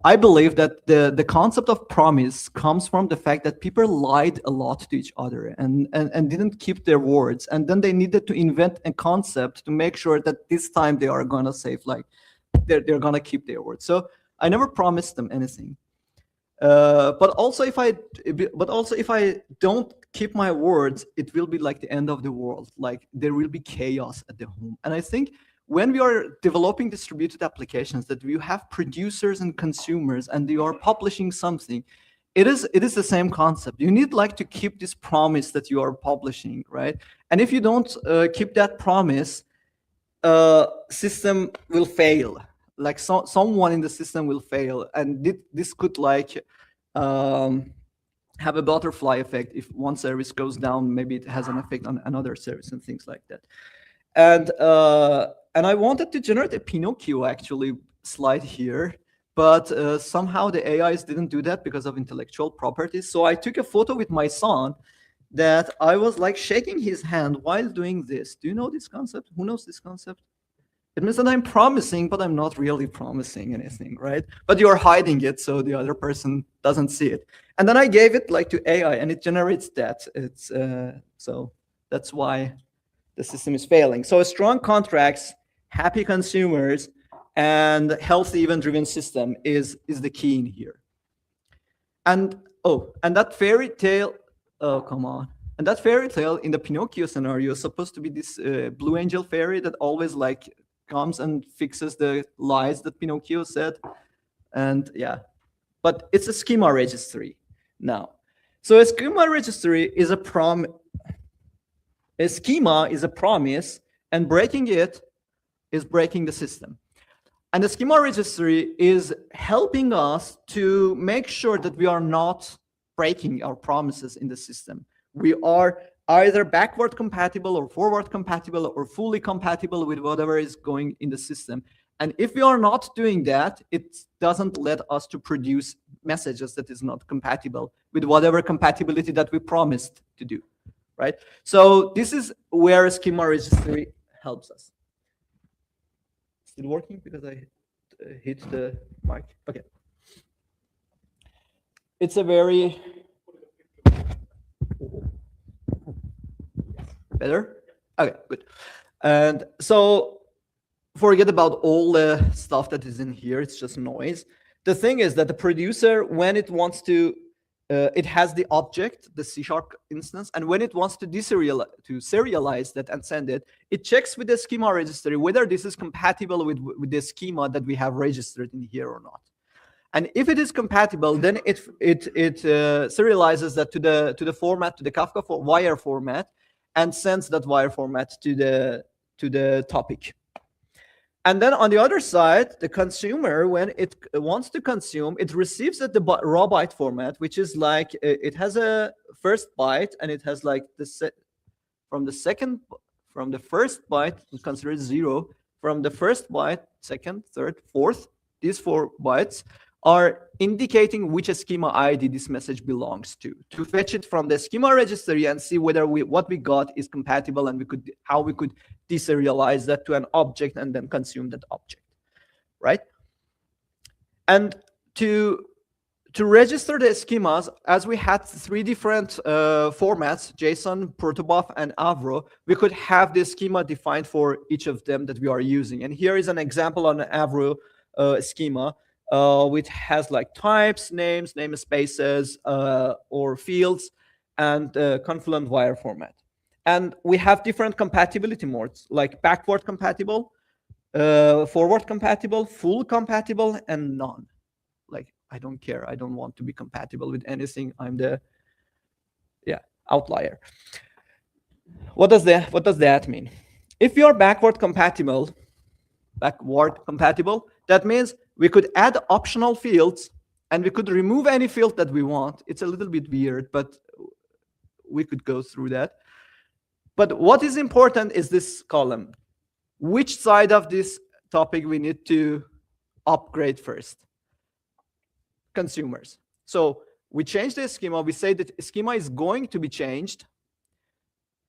I believe that the concept of promise comes from the fact that people lied a lot to each other and didn't keep their words, and then they needed to invent a concept to make sure that this time they are gonna save, like they're gonna keep their word. So I never promised them anything. But also if I don't keep my words, it will be like the end of the world. Like there will be chaos at the home. And I think when we are developing distributed applications, that you have producers and consumers, and you are publishing something, it is the same concept. You need like to keep this promise that you are publishing, right? And if you don't keep that promise, system will fail. Like someone in the system will fail, and this could like have a butterfly effect. If one service goes down, maybe it has an effect on another service and things like that. And I wanted to generate a Pinocchio actually slide here, but somehow the AIs didn't do that because of intellectual properties. So I took a photo with my son that I was like shaking his hand while doing this. Do you know this concept? Who knows this concept? It means that I'm promising, but I'm not really promising anything, right? But you're hiding it so the other person doesn't see it. And then I gave it like to AI, and it generates that. It's so that's why the system is failing. So strong contracts, happy consumers, and healthy event-driven system is the key in here. And that fairy tale. Oh, come on. And that fairy tale in the Pinocchio scenario is supposed to be this blue angel fairy that always like comes and fixes the lies that Pinocchio said. And yeah, but it's a schema registry now. So a schema registry is a schema is a promise, and breaking it is breaking the system. And the schema registry is helping us to make sure that we are not breaking our promises in the system. We are either backward compatible or forward compatible or fully compatible with whatever is going in the system. And if we are not doing that, it doesn't let us to produce messages that is not compatible with whatever compatibility that we promised to do, right? So this is where a schema registry helps us. Still working because I hit the mic? Okay. It's a very... Better? Okay, good. And so forget about all the stuff that is in here. It's just noise. The thing is that the producer, when it wants to, it has the object, the C# instance, and when it wants to serialize that and send it, it checks with the schema registry whether this is compatible with the schema that we have registered in here or not. And if it is compatible, then it serializes that to the format, to the Kafka wire format, and sends that wire format to the topic. And then on the other side, the consumer, when it wants to consume, it receives at the raw byte format, which is like it has a first byte, and it has like from the first byte, consider it 0. From the first byte, second, third, fourth, these 4 bytes are indicating which schema ID this message belongs to fetch it from the schema registry and see whether what we got is compatible, and how we could deserialize that to an object and then consume that object, right? And to register the schemas, as we had 3 different formats, JSON, protobuf, and Avro, we could have this schema defined for each of them that we are using. And here is an example on an Avro schema. which has like types, names, namespaces, or fields, and Confluent wire format. And we have different compatibility modes, like backward compatible, forward compatible, full compatible, and none. Like, I don't care. I don't want to be compatible with anything. I'm the outlier. What does that mean? If you're backward compatible, that means we could add optional fields and we could remove any field that we want. It's a little bit weird, but we could go through that. But what is important is this column. Which side of this topic we need to upgrade first? Consumers. So we change the schema. We say that schema is going to be changed,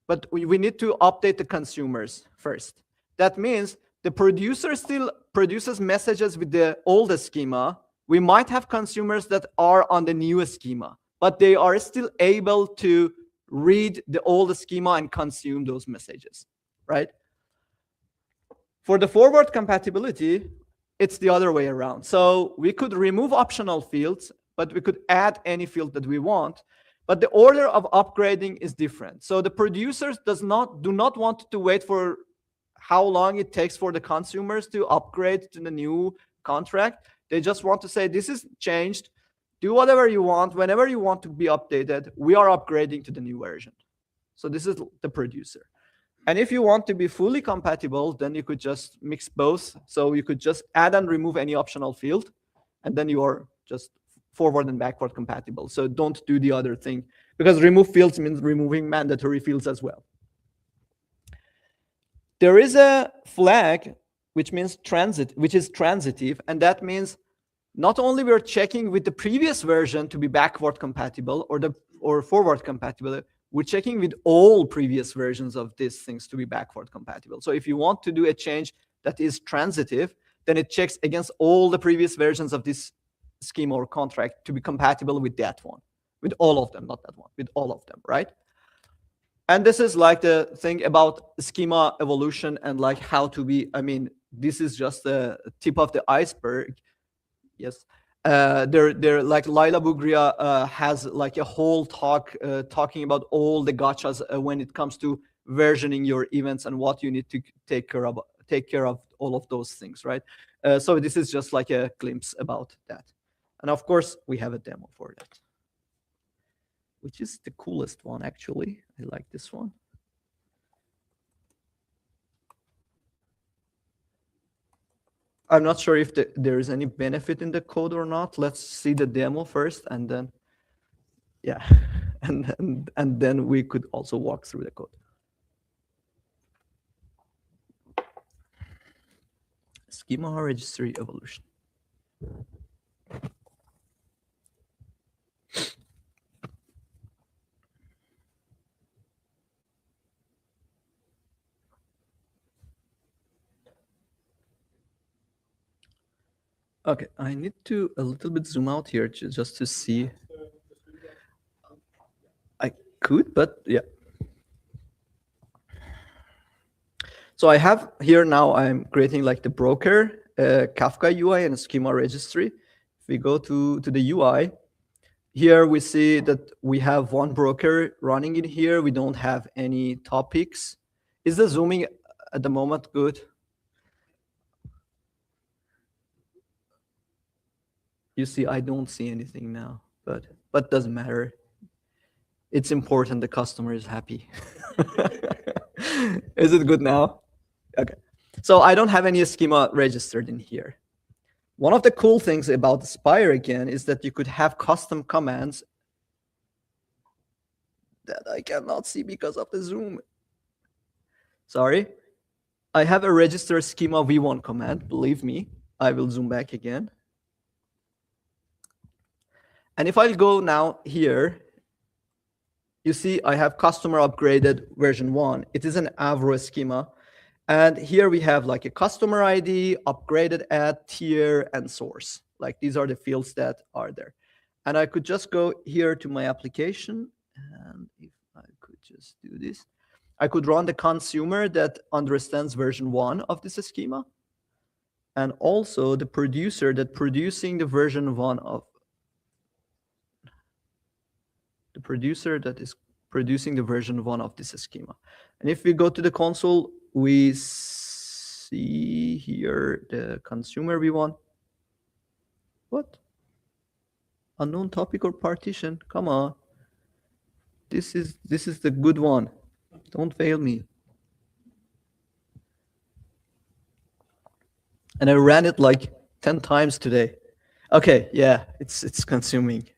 but we need to update the consumers first. That means the producer still produces messages with the old schema. We might have consumers that are on the new schema, but they are still able to read the old schema and consume those messages, right? For the forward compatibility, it's the other way around. So we could remove optional fields, but we could add any field that we want. But the order of upgrading is different. So the producers do not want to wait for how long it takes for the consumers to upgrade to the new contract. They just want to say, this is changed. Do whatever you want. Whenever you want to be updated, we are upgrading to the new version. So this is the producer. And if you want to be fully compatible, then you could just mix both. So you could just add and remove any optional field, and then you are just forward and backward compatible. So don't do the other thing, because remove fields means removing mandatory fields as well. There is a flag which means which is transitive, and that means not only we're checking with the previous version to be backward compatible or forward compatible, we're checking with all previous versions of these things to be backward compatible. So if you want to do a change that is transitive, then it checks against all the previous versions of this schema or contract to be compatible with that one, with all of them, not that one, with all of them, right? And this is like the thing about schema evolution and like how to be, I mean, this is just the tip of the iceberg. Yes. They're like Laila Bugria has like a whole talk talking about all the gotchas when it comes to versioning your events and what you need to take care of all of those things, right? So this is just like a glimpse about that. And of course, we have a demo for that, which is the coolest one, actually. I like this one. I'm not sure if there is any benefit in the code or not. Let's see the demo first, and then, yeah, and then we could also walk through the code. Schema registry evolution. Okay, I need to a little bit zoom out here just to see. I could, but yeah. So I have here now, I'm creating like the broker, Kafka UI and a schema registry. If we go to the UI, here we see that we have one broker running in here. We don't have any topics. Is the zooming at the moment good? You see, I don't see anything now, but doesn't matter. It's important the customer is happy. Is it good now? Okay. So I don't have any schema registered in here. One of the cool things about Spire again is that you could have custom commands that I cannot see because of the zoom. Sorry. I have a register schema v1 command. Believe me, I will zoom back again. And if I go now here, you see I have customer upgraded version 1. It is an Avro schema. And here we have like a customer ID, upgraded at, tier, and source. Like these are the fields that are there. And I could just go here to my application. And if I could just do this, I could run the consumer that understands version 1 of this schema. and also the producer that producing the version 1 of the producer that is producing the version 1 of this schema. And if we go to the console, we see here the consumer we want. What? Unknown topic or partition? Come on. This is the good one. Don't fail me. And I ran it like 10 times today. Okay, yeah, it's consuming.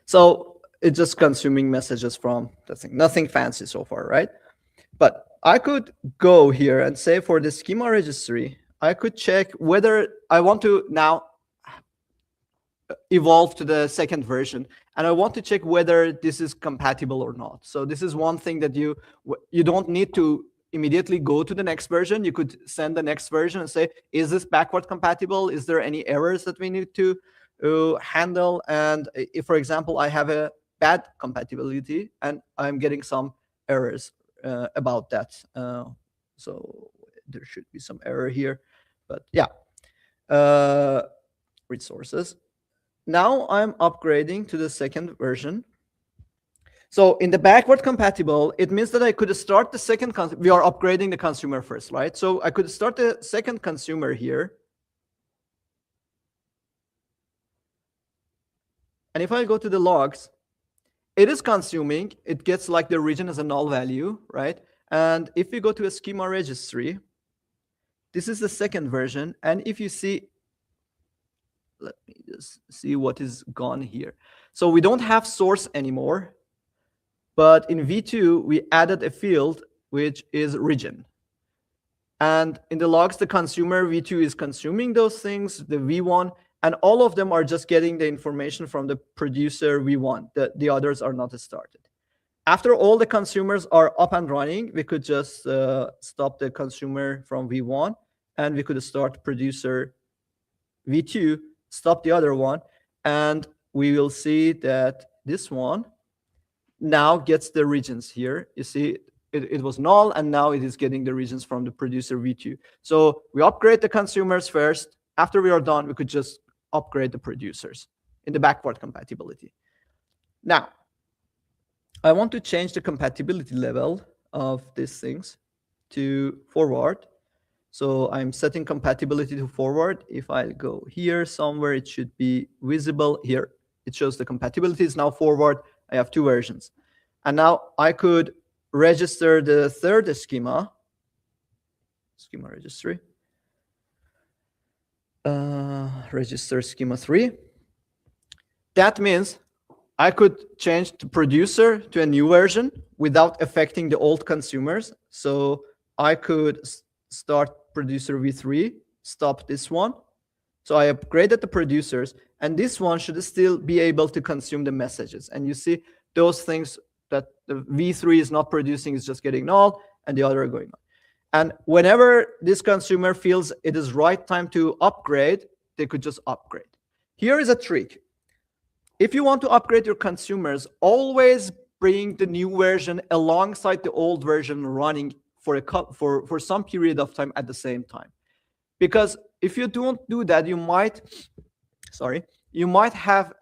So it's just consuming messages from that thing. Nothing fancy so far, right? But I could go here and say for the schema registry, I could check whether I want to now evolve to the second version, and I want to check whether this is compatible or not. So this is one thing that you don't need to immediately go to the next version. You could send the next version and say, is this backward compatible? Is there any errors that we need to handle? And if, for example, I have a bad compatibility and I'm getting some errors about that. So there should be some error here, but yeah. Resources. Now I'm upgrading to the second version. So in the backward compatible, it means that I could start the second, we are upgrading the consumer first, right? So I could start the second consumer here. And if I go to the logs, it is consuming, it gets like the region as a null value, right? And if we go to a schema registry, this is the second version. And if you see, let me just see what is gone here. So we don't have source anymore, but in V2, we added a field which is region. And in the logs, the consumer V2 is consuming those things, the V1, and all of them are just getting the information from the producer V1. The others are not started. After all the consumers are up and running, we could just stop the consumer from V1, and we could start producer V2, stop the other one, and we will see that this one now gets the regions here. You see, it was null, and now it is getting the regions from the producer V2. So we upgrade the consumers first. After we are done, we could just upgrade the producers in the backward compatibility. Now, I want to change the compatibility level of these things to forward. So I'm setting compatibility to forward. If I go here somewhere, it should be visible here. It shows the compatibility is now forward. I have two versions. And now I could register the third schema registry. Register schema 3. That means I could change the producer to a new version without affecting the old consumers. So I could start producer V3, stop this one. So I upgraded the producers, and this one should still be able to consume the messages. And you see those things that the V3 is not producing is just getting null, and the other are going on. And whenever this consumer feels it is right time to upgrade, they could just upgrade. Here is a trick. If you want to upgrade your consumers, always bring the new version alongside the old version running for some period of time at the same time. Because if you don't do that, you might have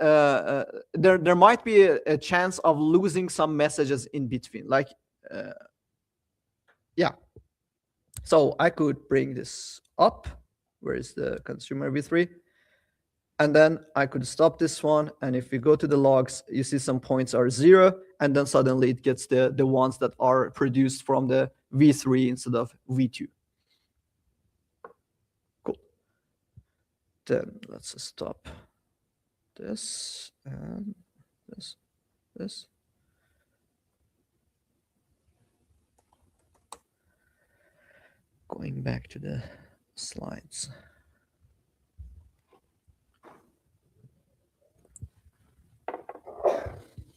there might be a chance of losing some messages in between. Like, yeah. So I could bring this up. Where is the consumer V3? And then I could stop this one. And if we go to the logs, you see some points are 0. And then suddenly it gets the ones that are produced from the V3 instead of V2. Cool. Then let's stop this and this. Going back to the slides.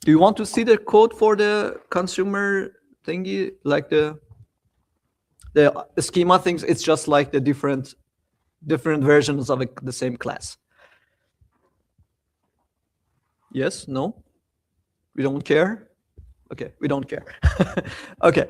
Do you want to see the code for the consumer thingy, like the schema things? It's just like the different versions of the same class. Yes? No? We don't care? Okay, we don't care. Okay.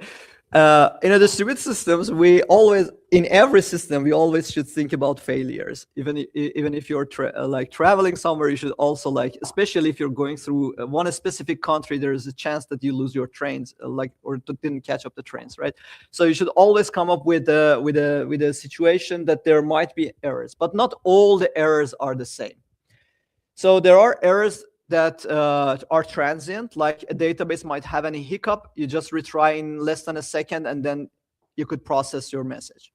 In a distributed systems, we always, in every system, we always should think about failures. Even if you're like traveling somewhere, you should also, like, especially if you're going through one specific country, there is a chance that you lose your trains, or didn't catch up the trains, right? So you should always come up with a situation that there might be errors, but not all the errors are the same. So there are errors that are transient, like a database might have any hiccup. You just retry in less than a second, and then you could process your message.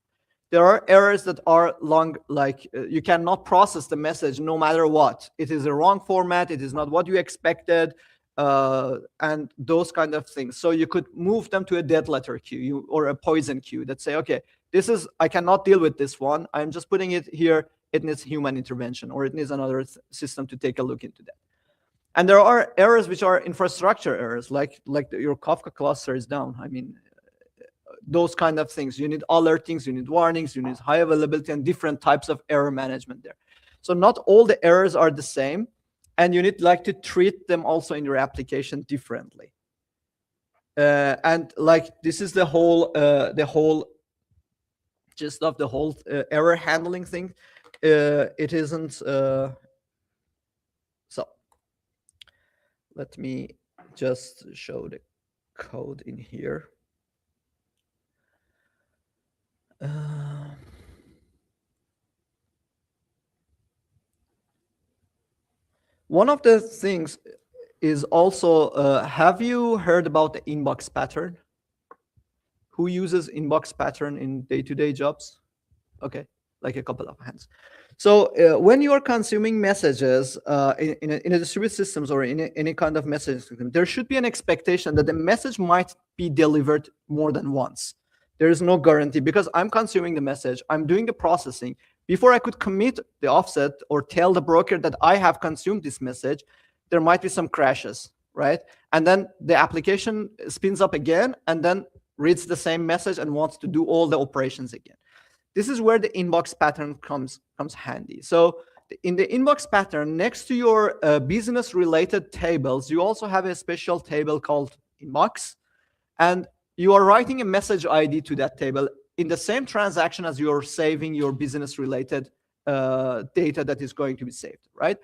There are errors that are long, like you cannot process the message no matter what. It is a wrong format. It is not what you expected, and those kind of things. So you could move them to a dead letter queue or a poison queue that say, okay, I cannot deal with this one. I'm just putting it here. It needs human intervention, or it needs another system to take a look into that. And there are errors which are infrastructure errors, like your Kafka cluster is down. I mean, those kind of things. You need alertings, you need warnings, you need high availability, and different types of error management there. So not all the errors are the same, and you need to treat them also in your application differently. And this is the whole gist of the whole error handling thing. It isn't so. Let me just show the code in here. One of the things is also, have you heard about the inbox pattern? Who uses inbox pattern in day-to-day jobs? Okay, like a couple of hands. So when you are consuming messages in a distributed systems or in any kind of message system, there should be an expectation that the message might be delivered more than once. There is no guarantee, because I'm consuming the message, I'm doing the processing. Before I could commit the offset or tell the broker that I have consumed this message, there might be some crashes, right? And then the application spins up again and then reads the same message and wants to do all the operations again. This is where the inbox pattern comes handy. So in the inbox pattern, next to your business-related tables, you also have a special table called inbox, and you are writing a message ID to that table in the same transaction as you're saving your business-related data that is going to be saved, right?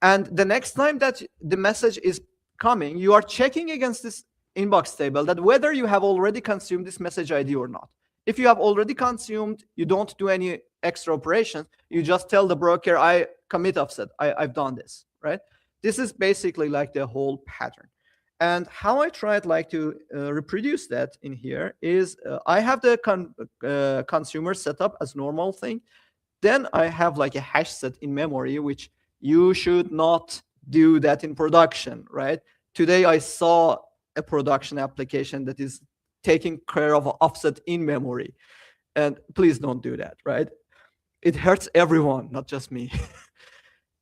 And the next time that the message is coming, you are checking against this inbox table that whether you have already consumed this message ID or not. If you have already consumed, you don't do any extra operations. You just tell the broker, I commit offset. I've done this, right? This is basically like the whole pattern. And how I tried to reproduce that in here is I have the consumer setup as normal thing. Then I have like a hash set in memory, which you should not do that in production, right? Today I saw a production application that is taking care of offset in memory. And please don't do that, right? It hurts everyone, not just me.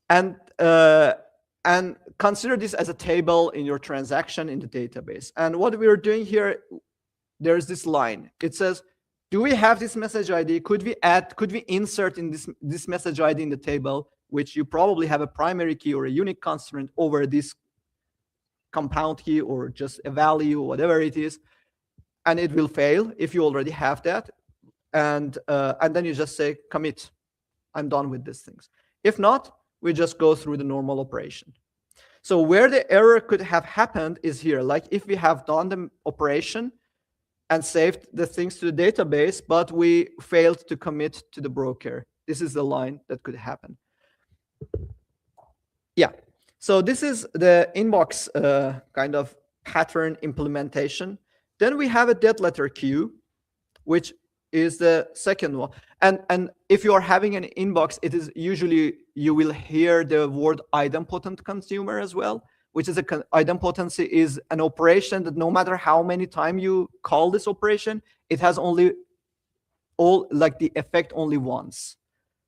And consider this as a table in your transaction in the database. And what we're doing here, there's this line. It says, do we have this message ID? Could we insert in this message ID in the table, which you probably have a primary key or a unique constraint over this compound key or just a value, whatever it is. And it will fail if you already have that. And then you just say, commit. I'm done with these things. If not, we just go through the normal operation. So where the error could have happened is here. Like if we have done the operation and saved the things to the database, but we failed to commit to the broker. This is the line that could happen. Yeah. So this is the inbox kind of pattern implementation. Then we have a dead letter queue, which is the second one. And if you are having an inbox, it is usually, you will hear the word idempotent consumer as well, which is idempotency is an operation that no matter how many times you call this operation, it has only the effect only once,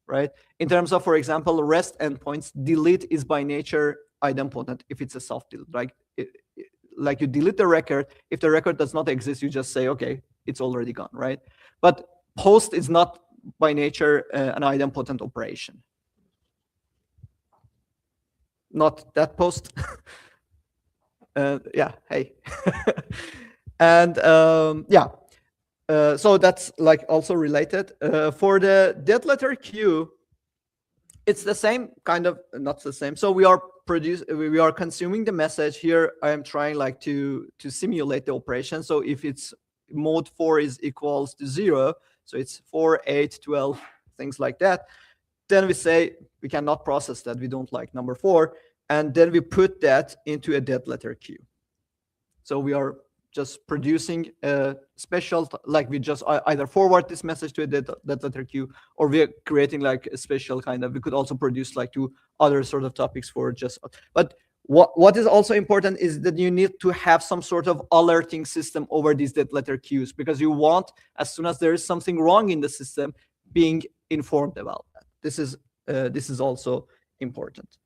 right? In terms of, for example, REST endpoints, delete is by nature idempotent if it's a soft delete. Like you delete the record. If the record does not exist, you just say, okay, it's already gone, right? But post is not by nature an idempotent operation. Not that post. Yeah, hey. And yeah, so that's like also related. For the dead letter queue, it's the same kind of, not the same. So we are consuming the message here. I am trying like to simulate the operation. So if it's mode 4 is equals to 0, so it's 4, 8, 12, things like that. Then we say we cannot process that. We don't like number 4, and then we put that into a dead letter queue. So we are just producing a special, like we just either forward this message to a dead letter queue, or we're creating like a special kind of, we could also produce like two other sort of topics for just, but what is also important is that you need to have some sort of alerting system over these dead letter queues, because you want, as soon as there is something wrong in the system, being informed about that. This is also important.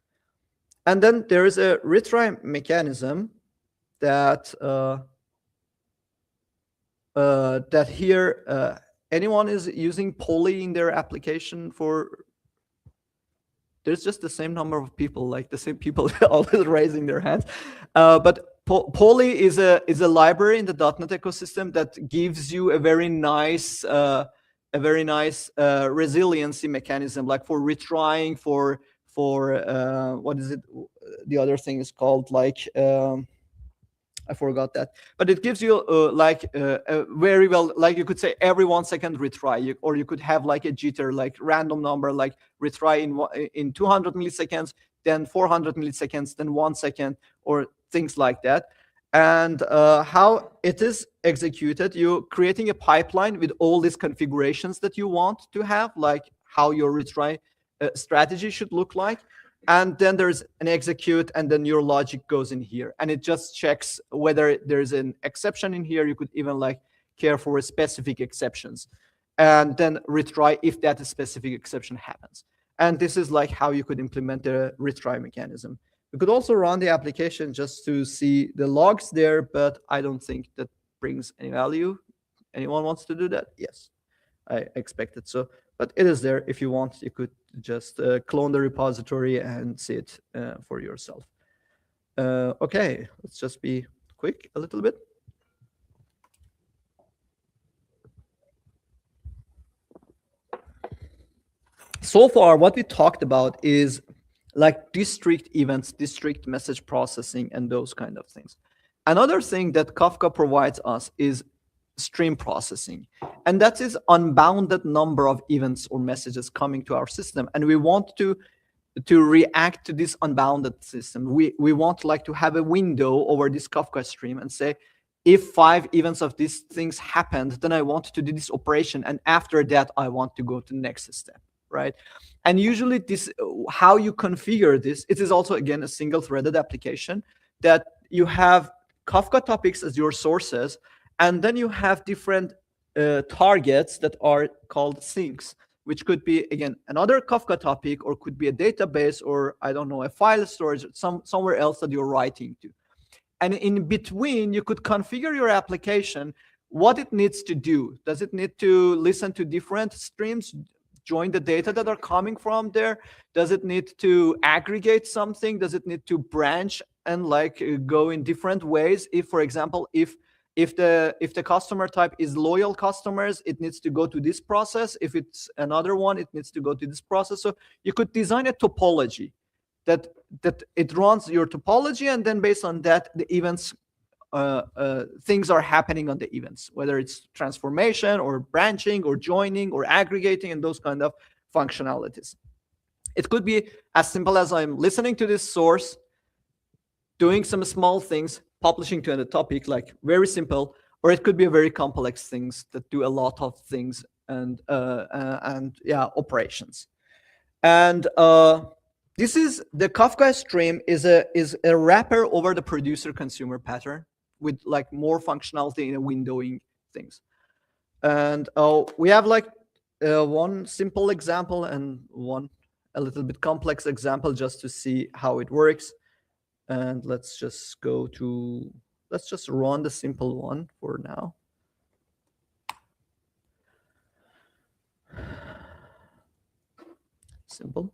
And then there is a retry mechanism that that here anyone is using poly in their application for. There's just the same number of people, like the same people always raising their hands. But poly is a library in the .NET ecosystem that gives you a very nice resiliency mechanism, like for retrying, for what is it? The other thing is called like. I forgot that, but it gives you very well, like you could say every 1 second retry, or you could have like a jitter, like random number, like retry in 200 milliseconds, then 400 milliseconds, then 1 second, or things like that. And how it is executed, you're creating a pipeline with all these configurations that you want to have, like how your retry strategy should look like. And then there's an execute, and then your logic goes in here, and it just checks whether there's an exception in here. You could even like care for specific exceptions, and then retry if that specific exception happens. And this is like how you could implement the retry mechanism. You could also run the application just to see the logs there, but I don't think that brings any value. Anyone wants to do that? Yes, I expected so. But it is there. If you want, you could just clone the repository and see it for yourself. Okay, let's just be quick a little bit. So far, what we talked about is like district events, district message processing, and those kind of things. Another thing that Kafka provides us is stream processing, and that is unbounded number of events or messages coming to our system, and we want to react to this unbounded system. We want like to have a window over this Kafka stream and say, if 5 events of these things happened, then I want to do this operation, and after that I want to go to the next step, right? And usually this, how you configure this, it is also again a single threaded application, that you have Kafka topics as your sources, and then you have different targets that are called sinks, which could be, again, another Kafka topic, or could be a database, or I don't know, a file storage, somewhere else that you're writing to. And in between, you could configure your application, what it needs to do. Does it need to listen to different streams, join the data that are coming from there? Does it need to aggregate something? Does it need to branch and like go in different ways? If, for example, if the customer type is loyal customers, it needs to go to this process. If it's another one, it needs to go to this process. So you could design a topology that it runs your topology, and then based on that, the events, things are happening on the events, whether it's transformation or branching or joining or aggregating and those kind of functionalities. It could be as simple as I'm listening to this source, doing some small things, publishing to a topic, like very simple, or it could be very complex things that do a lot of things and yeah, operations. And this is the Kafka stream is a wrapper over the producer consumer pattern with like more functionality in a windowing things. And we have like one simple example and one a little bit complex example just to see how it works. And let's just run the simple one for now. Simple.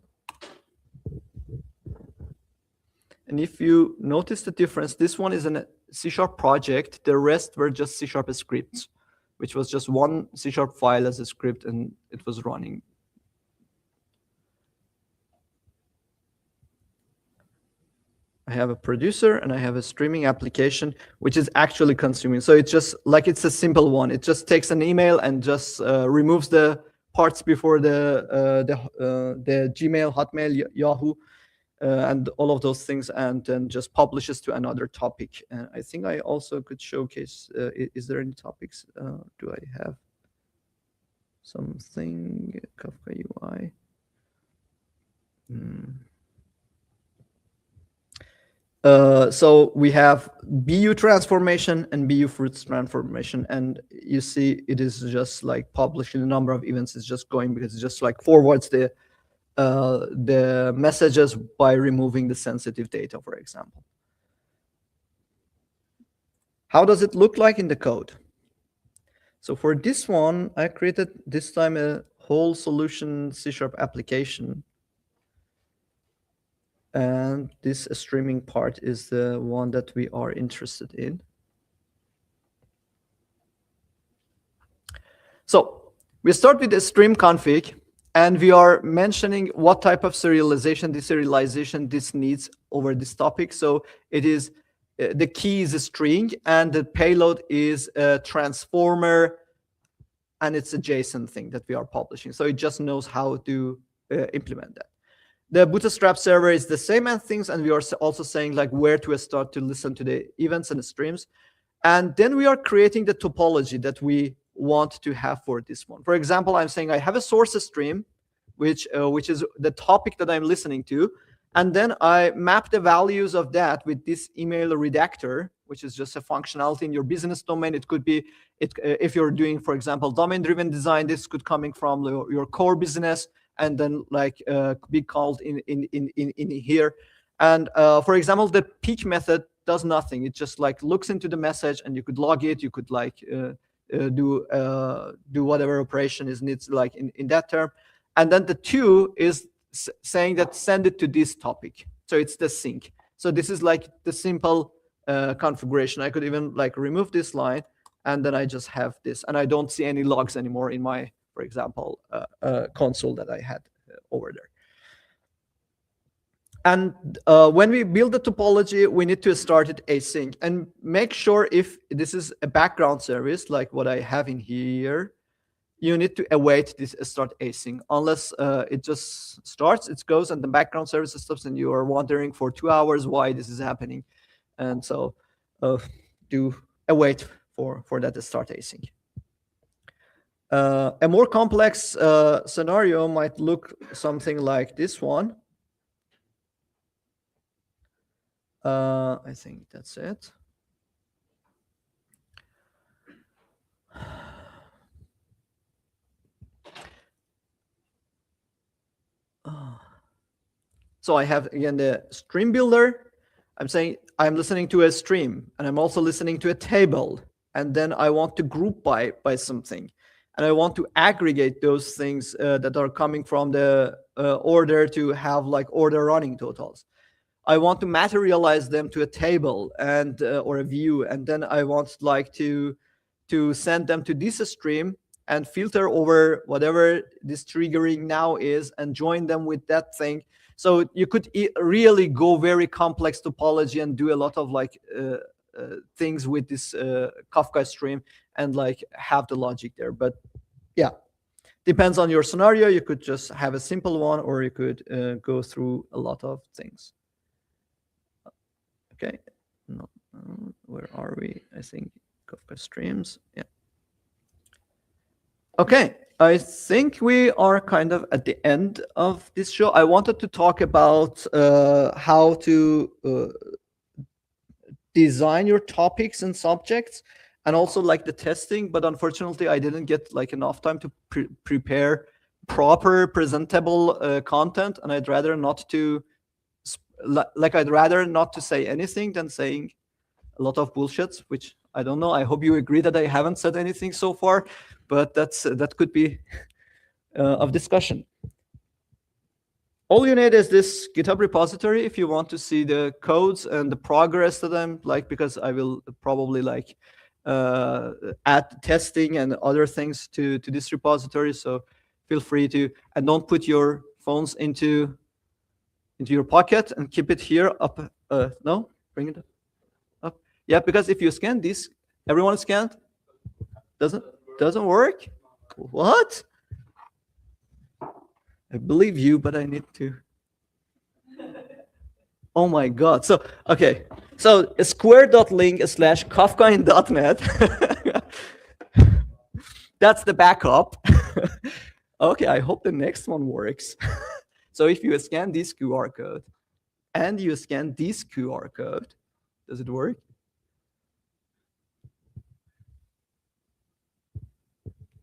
And if you notice the difference, this one is a C# project. The rest were just C# scripts, which was just one C# file as a script, and it was running. I have a producer and I have a streaming application, which is actually consuming. So it's just like, it's a simple one. It just takes an email and just removes the parts before the Gmail, Hotmail, Yahoo, and all of those things, and then just publishes to another topic. And I think I also could showcase, is there any topics? Do I have something, Kafka UI? So we have BU transformation and BU fruits transformation, and you see it is just like publishing the number of events is just going, because it just like forwards the messages by removing the sensitive data, for example. How does it look like in the code? So for this one, I created this time a whole solution C# application. And this streaming part is the one that we are interested in. So we start with the stream config, and we are mentioning what type of serialization, deserialization this needs over this topic. So it is, the key is a string, and the payload is a transformer, and it's a JSON thing that we are publishing. So it just knows how to implement that. The Bootstrap server is the same as things, and we are also saying like where to start to listen to the events and the streams. And then we are creating the topology that we want to have for this one. For example, I'm saying I have a source stream, which is the topic that I'm listening to. And then I map the values of that with this email redactor, which is just a functionality in your business domain. It could be, if you're doing, for example, domain-driven design, this could coming from your core business, and then like be called in here. And for example, the peek method does nothing. It just like looks into the message, and you could log it. You could like do whatever operation is needs like in that term. And then the two is saying that send it to this topic. So it's the sync. So this is like the simple configuration. I could even like remove this line, and then I just have this, and I don't see any logs anymore in my, for example, console that I had over there. And when we build the topology, we need to start it async and make sure if this is a background service like what I have in here, you need to await this start async. Unless it just starts, it goes, and the background service stops, and you are wondering for 2 hours why this is happening. And so do await for that to start async. A more complex scenario might look something like this one. I think that's it. So I have, again, the stream builder. I'm saying I'm listening to a stream, and I'm also listening to a table. And then I want to group by something. And I want to aggregate those things that are coming from the order to have like order running totals. I want to materialize them to a table and or a view, and then I want like to send them to this stream and filter over whatever this triggering now is and join them with that thing. So you could really go very complex topology and do a lot of like things with this Kafka stream and like have the logic there. But yeah, depends on your scenario. You could just have a simple one, or you could go through a lot of things. Okay, no, where are we? I think Kafka streams. Yeah. Okay, I think we are kind of at the end of this show. I wanted to talk about how to design your topics and subjects, and also like the testing. But unfortunately, I didn't get like enough time to prepare proper presentable content, and I'd rather not to say anything than saying a lot of bullshits, which I don't know. I hope you agree that I haven't said anything so far, but that could be of discussion. All you need is this GitHub repository if you want to see the codes and the progress to them, like, because I will probably like add testing and other things to this repository. So feel free to, and don't put your phones into your pocket and keep it here up. No, bring it up. Yeah, because if you scan this, everyone scanned. Doesn't work. What? I believe you, but I need to. Oh my God. So, okay. So square.link/Kafka in .NET. That's the backup. Okay, I hope the next one works. So if you scan this QR code and you scan this QR code, does it work?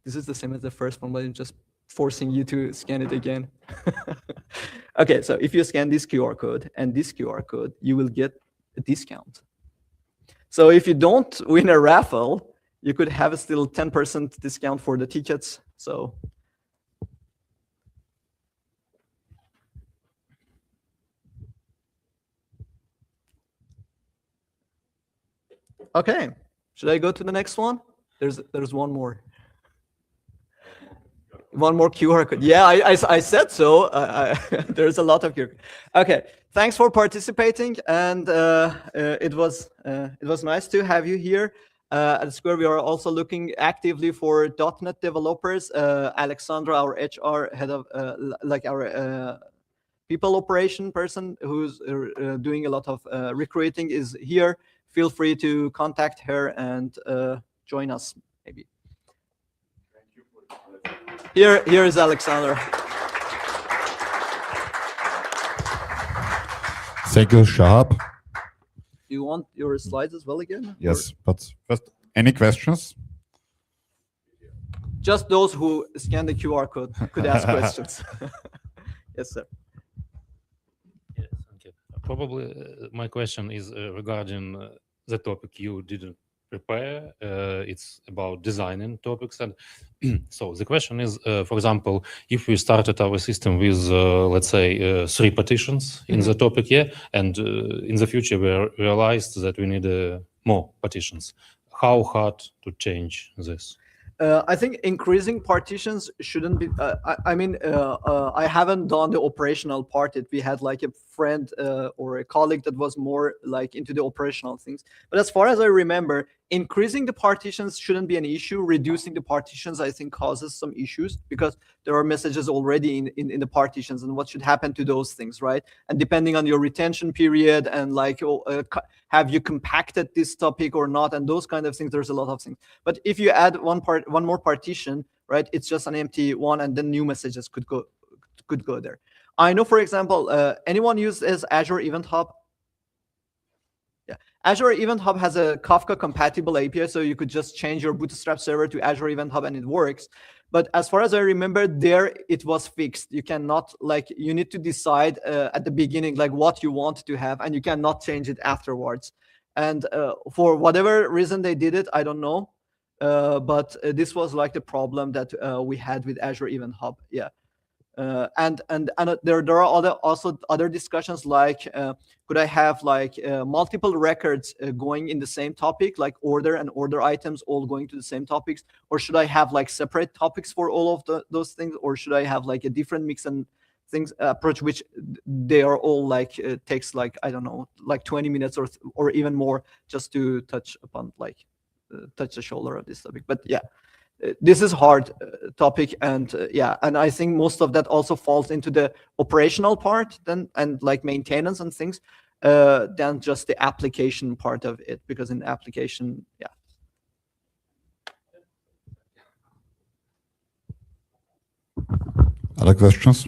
This is the same as the first one, but I'm just forcing you to scan it again. Okay, so if you scan this QR code and this QR code, you will get a discount. So if you don't win a raffle, you could have a still 10% discount for the tickets. So okay, should I go to the next one? There's one more. One more QR code. Yeah, I said so. There's a lot of QR. Okay, thanks for participating, and it was nice to have you here. At Square, we are also looking actively for .NET developers. Alexandra, our HR head of like our people operation person who's doing a lot of recruiting is here. Feel free to contact her and join us maybe. Here is Alexander. Thank you, Shahab. Do you want your slides as well again? Yes, but first, any questions? Just those who scan the QR code could ask questions. Yes, sir. Yes, thank you. Probably my question is regarding the topic you didn't prepare. It's about designing topics. And so the question is, for example, if we started our system with, let's say, 3 partitions in the topic, and in the future we realized that we need more partitions. How hard to change this? I think increasing partitions shouldn't be. I haven't done the operational part. We had like a friend or a colleague that was more like into the operational things. But as far as I remember, increasing the partitions shouldn't be an issue. Reducing the partitions, I think, causes some issues because there are messages already in the partitions, and what should happen to those things, right? And depending on your retention period and like, have you compacted this topic or not, and those kind of things, there's a lot of things. But if you add one more partition, right, it's just an empty one, and then new messages could go there. I know, for example, anyone uses Azure Event Hub? Yeah, Azure Event Hub has a Kafka compatible API, so you could just change your Bootstrap server to Azure Event Hub and it works. But as far as I remember, there it was fixed. You cannot, like, you need to decide at the beginning like what you want to have, and you cannot change it afterwards. And for whatever reason they did it, I don't know. But this was like the problem that we had with Azure Event Hub. Yeah. And there are also other discussions like could I have like multiple records going in the same topic, like order and order items all going to the same topics, or should I have like separate topics for all of those things, or should I have like a different mix and things approach, which they are all like takes like, I don't know, like 20 minutes or even more just to touch upon like touch the shoulder of this topic. But yeah, this is hard topic, and yeah, and I think most of that also falls into the operational part then, and like maintenance and things, than just the application part of it, because in application, yeah. Other questions?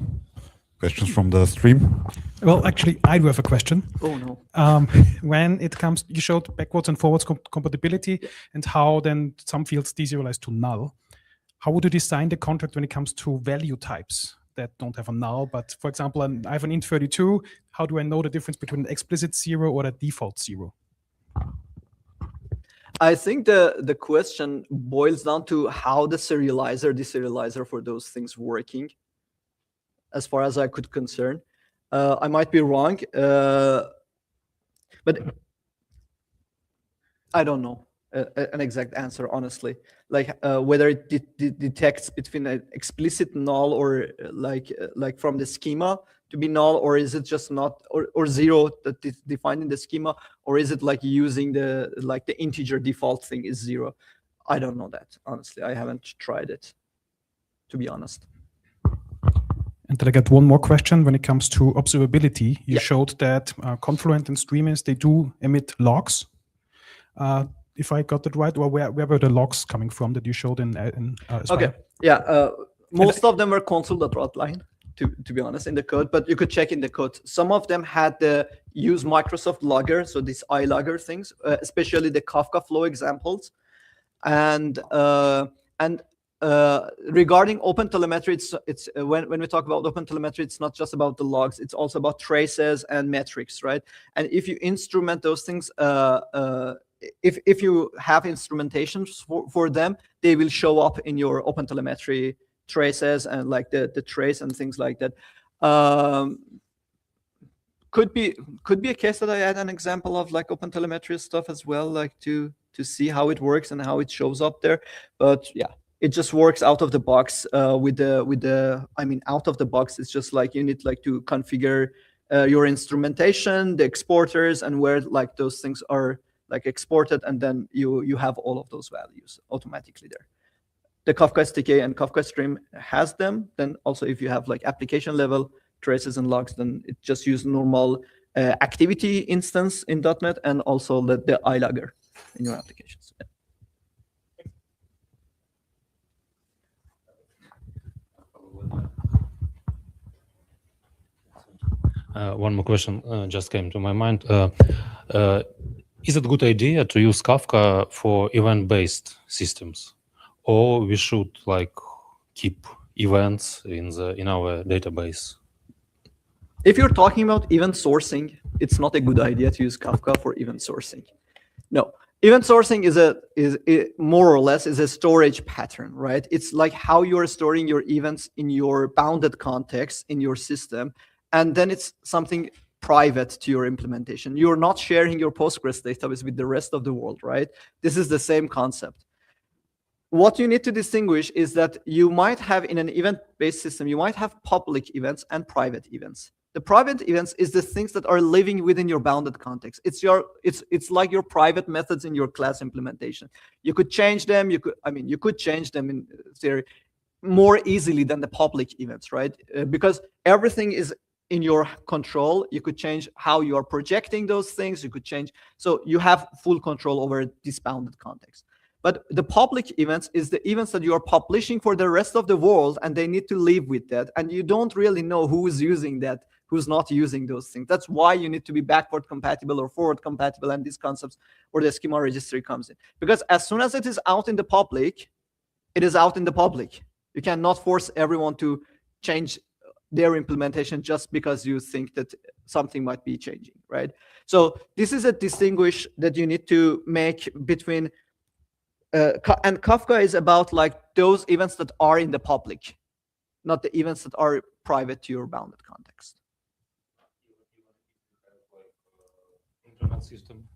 Questions from the stream? Well, actually, I do have a question. Oh no. When it comes, you showed backwards and forwards compatibility and how then some fields deserialize to null. How would you design the contract when it comes to value types that don't have a null? But for example, I have an int32. How do I know the difference between an explicit 0 or a default 0? I think the question boils down to how the serializer, deserializer for those things working. as far as I could concern. I might be wrong, but I don't know an exact answer, honestly. Like whether it detects between an explicit null or like from the schema to be null, or is it just not, or zero that is defined in the schema, or is it like using the integer default thing is zero? I don't know that, honestly. I haven't tried it, to be honest. And then I got one more question when it comes to observability. You Yeah. showed that Confluent and Streamers, they do emit logs. If I got it right, or where were the logs coming from that you showed in Okay, yeah, most of them were console.write to be honest, in the code, but you could check in the code. Some of them had the use Microsoft Logger, so these iLogger things, especially the Kafka flow examples. And regarding OpenTelemetry, it's when we talk about OpenTelemetry, it's not just about the logs, it's also about traces and metrics, right? And if you instrument those things, if you have instrumentations for them, they will show up in your OpenTelemetry traces and like the trace and things like that. Could be a case that I add an example of like OpenTelemetry stuff as well, like to see how it works and how it shows up there. But yeah, it just works out of the box with the I mean, out of the box, it's just like you need like to configure your instrumentation, the exporters, and where like those things are like exported, and then you have all of those values automatically there. The Kafka SDK and Kafka Stream has them. Then also if you have like application level traces and logs, then it just use normal activity instance in .NET, and also the iLogger in your applications. One more question just came to my mind. Is it a good idea to use Kafka for event-based systems, or we should like keep events in our database? If you're talking about event sourcing, it's not a good idea to use Kafka for event sourcing. No, event sourcing is more or less is a storage pattern, right? It's like how you're storing your events in your bounded context in your system, and then it's something private to your implementation. You're not sharing your Postgres database with the rest of the world, right? This is the same concept. What you need to distinguish is that you might have in an event-based system, you might have public events and private events. The private events is the things that are living within your bounded context. It's like your private methods in your class implementation. You could change them. You could change them in theory more easily than the public events, right? Because everything is in your control. You could change how you are projecting those things. You could change, so you have full control over this bounded context. But the public events is the events that you are publishing for the rest of the world, and they need to live with that. And you don't really know who is using that, who's not using those things. That's why you need to be backward compatible or forward compatible, and these concepts or the schema registry comes in. Because as soon as it is out in the public, it is out in the public. You cannot force everyone to change their implementation just because you think that something might be changing, right? So this is a distinguish that you need to make between and Kafka is about like those events that are in the public, not the events that are private to your bounded context. Implement system.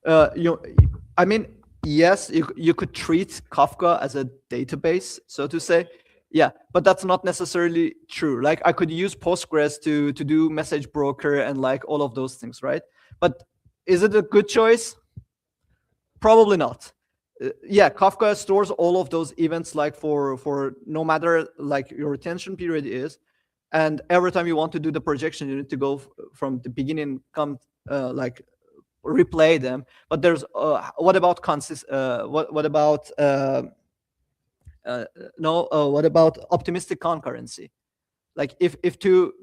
I mean, yes, you could treat Kafka as a database, so to say. Yeah, but that's not necessarily true. Like I could use Postgres to do message broker and like all of those things, right? But is it a good choice? Probably not. Yeah, Kafka stores all of those events like for no matter like your retention period is, and every time you want to do the projection, you need to go from the beginning, like replay them. But there's what about what about optimistic concurrency? Like if two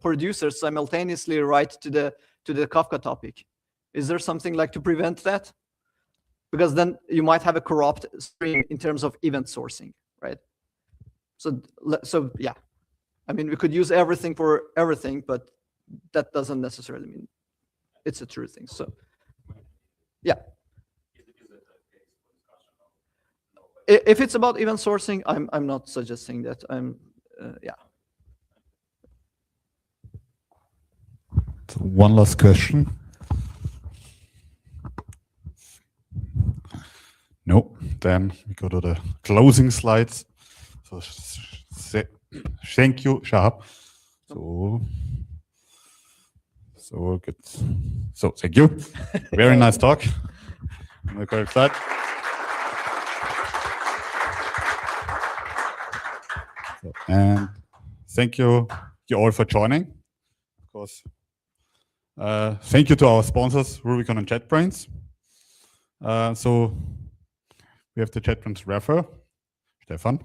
producers simultaneously write to the Kafka topic, is there something like to prevent that? Because then you might have a corrupt stream in terms of event sourcing, right? So yeah, I mean, we could use everything for everything, but that doesn't necessarily mean it's a true thing. So yeah, If it's about event sourcing, I'm not suggesting that. Yeah. So one last question. No, then we go to the closing slides. So thank you, Shahab. So good. So thank you. Very nice talk. On the correct side. So, and thank you all for joining. Of course. Thank you to our sponsors, Rubicon and JetBrains. So we have the JetBrains refer, Stefan.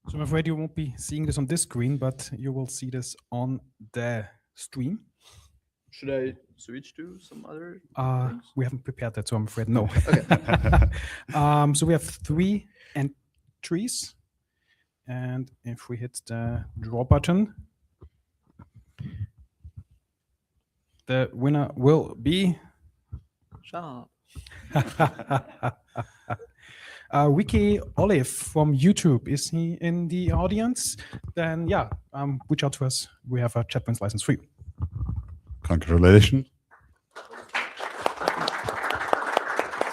So I'm afraid you won't be seeing this on this screen, but you will see this on the stream. Should I switch to some other? We haven't prepared that, so I'm afraid no. Okay. So we have 3 entries, and if we hit the draw button, the winner will be Shahab. Wiki Olive from YouTube. Is he in the audience? Then yeah, reach out to us. We have a JetBrains license for you. Congratulations.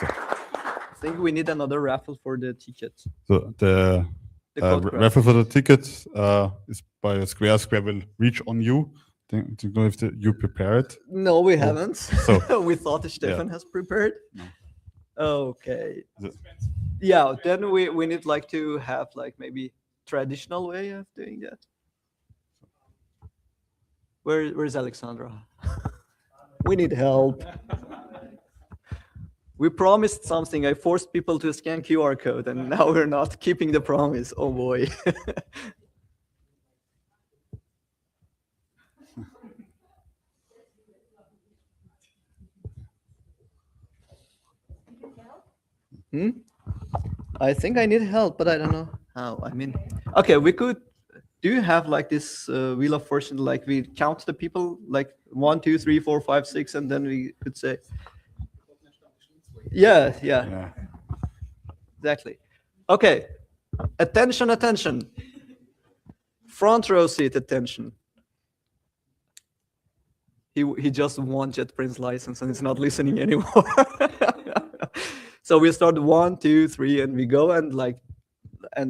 I think we need another raffle for the ticket. So the code graph. reference for the ticket is by Square. Square will reach on you. Do you know if you prepare it? No, we haven't. So we thought Stefan has prepared. No. Okay. The- Yeah, then we need like to have like maybe traditional way of doing that. Where's Alexandra? We need help. We promised something. I forced people to scan QR code, and now we're not keeping the promise. Oh boy. I think I need help, but I don't know how. I mean, okay, we could. Do you have like this wheel of fortune? Like we count the people, like 1, 2, 3, 4, 5, 6, and then we could say. Yeah. yeah. Exactly. Okay. Attention, attention. Front row seat attention. He just won JetBrains license and is not listening anymore. So we start 1, 2, 3, and we go and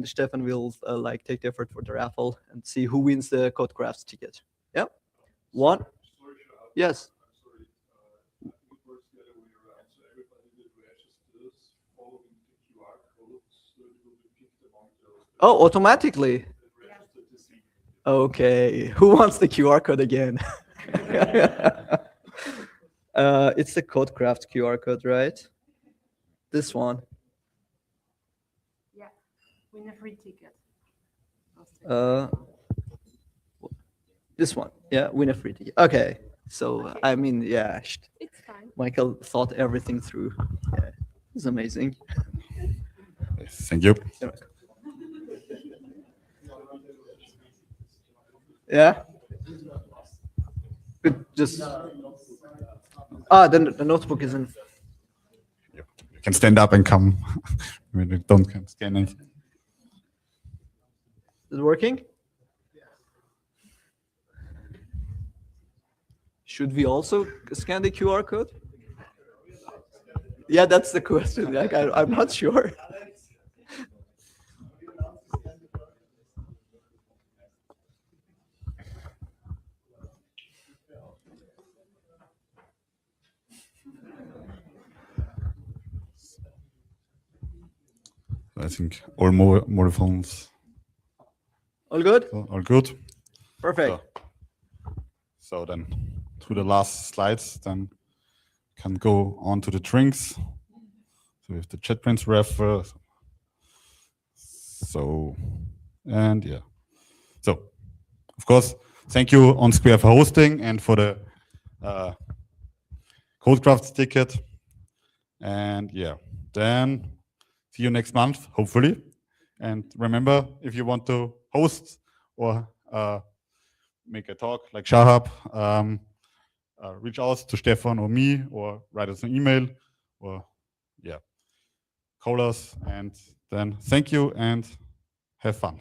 Stefan will like take the effort for the raffle and see who wins the Code Crafts ticket. Yeah. 1. Yes. Oh, automatically. Okay. Who wants the QR code again? It's the CodeCraft QR code, right? This one. Yeah, win a free ticket. This one. Yeah, win a free ticket. Okay. So I mean, yeah, It's fine. Michael thought everything through. Yeah, it's amazing. Thank you. Yeah. Good. Just. Then the notebook is in. You can stand up and come. When you don't can scan it. Is it working? Should we also scan the QR code? Yeah, that's the question. Like, I'm not sure. I think all more phones All good? are good. Perfect. So then to the last slides, then can go on to the drinks. So we have the JetBrains refer. So, and yeah. So, of course, thank you on Square for hosting and for the CodeCrafts ticket. And yeah, then see you next month, hopefully. And remember, if you want to host or make a talk like Shahab, reach out to Stefan or me, or write us an email, or yeah, call us, and Then thank you and have fun.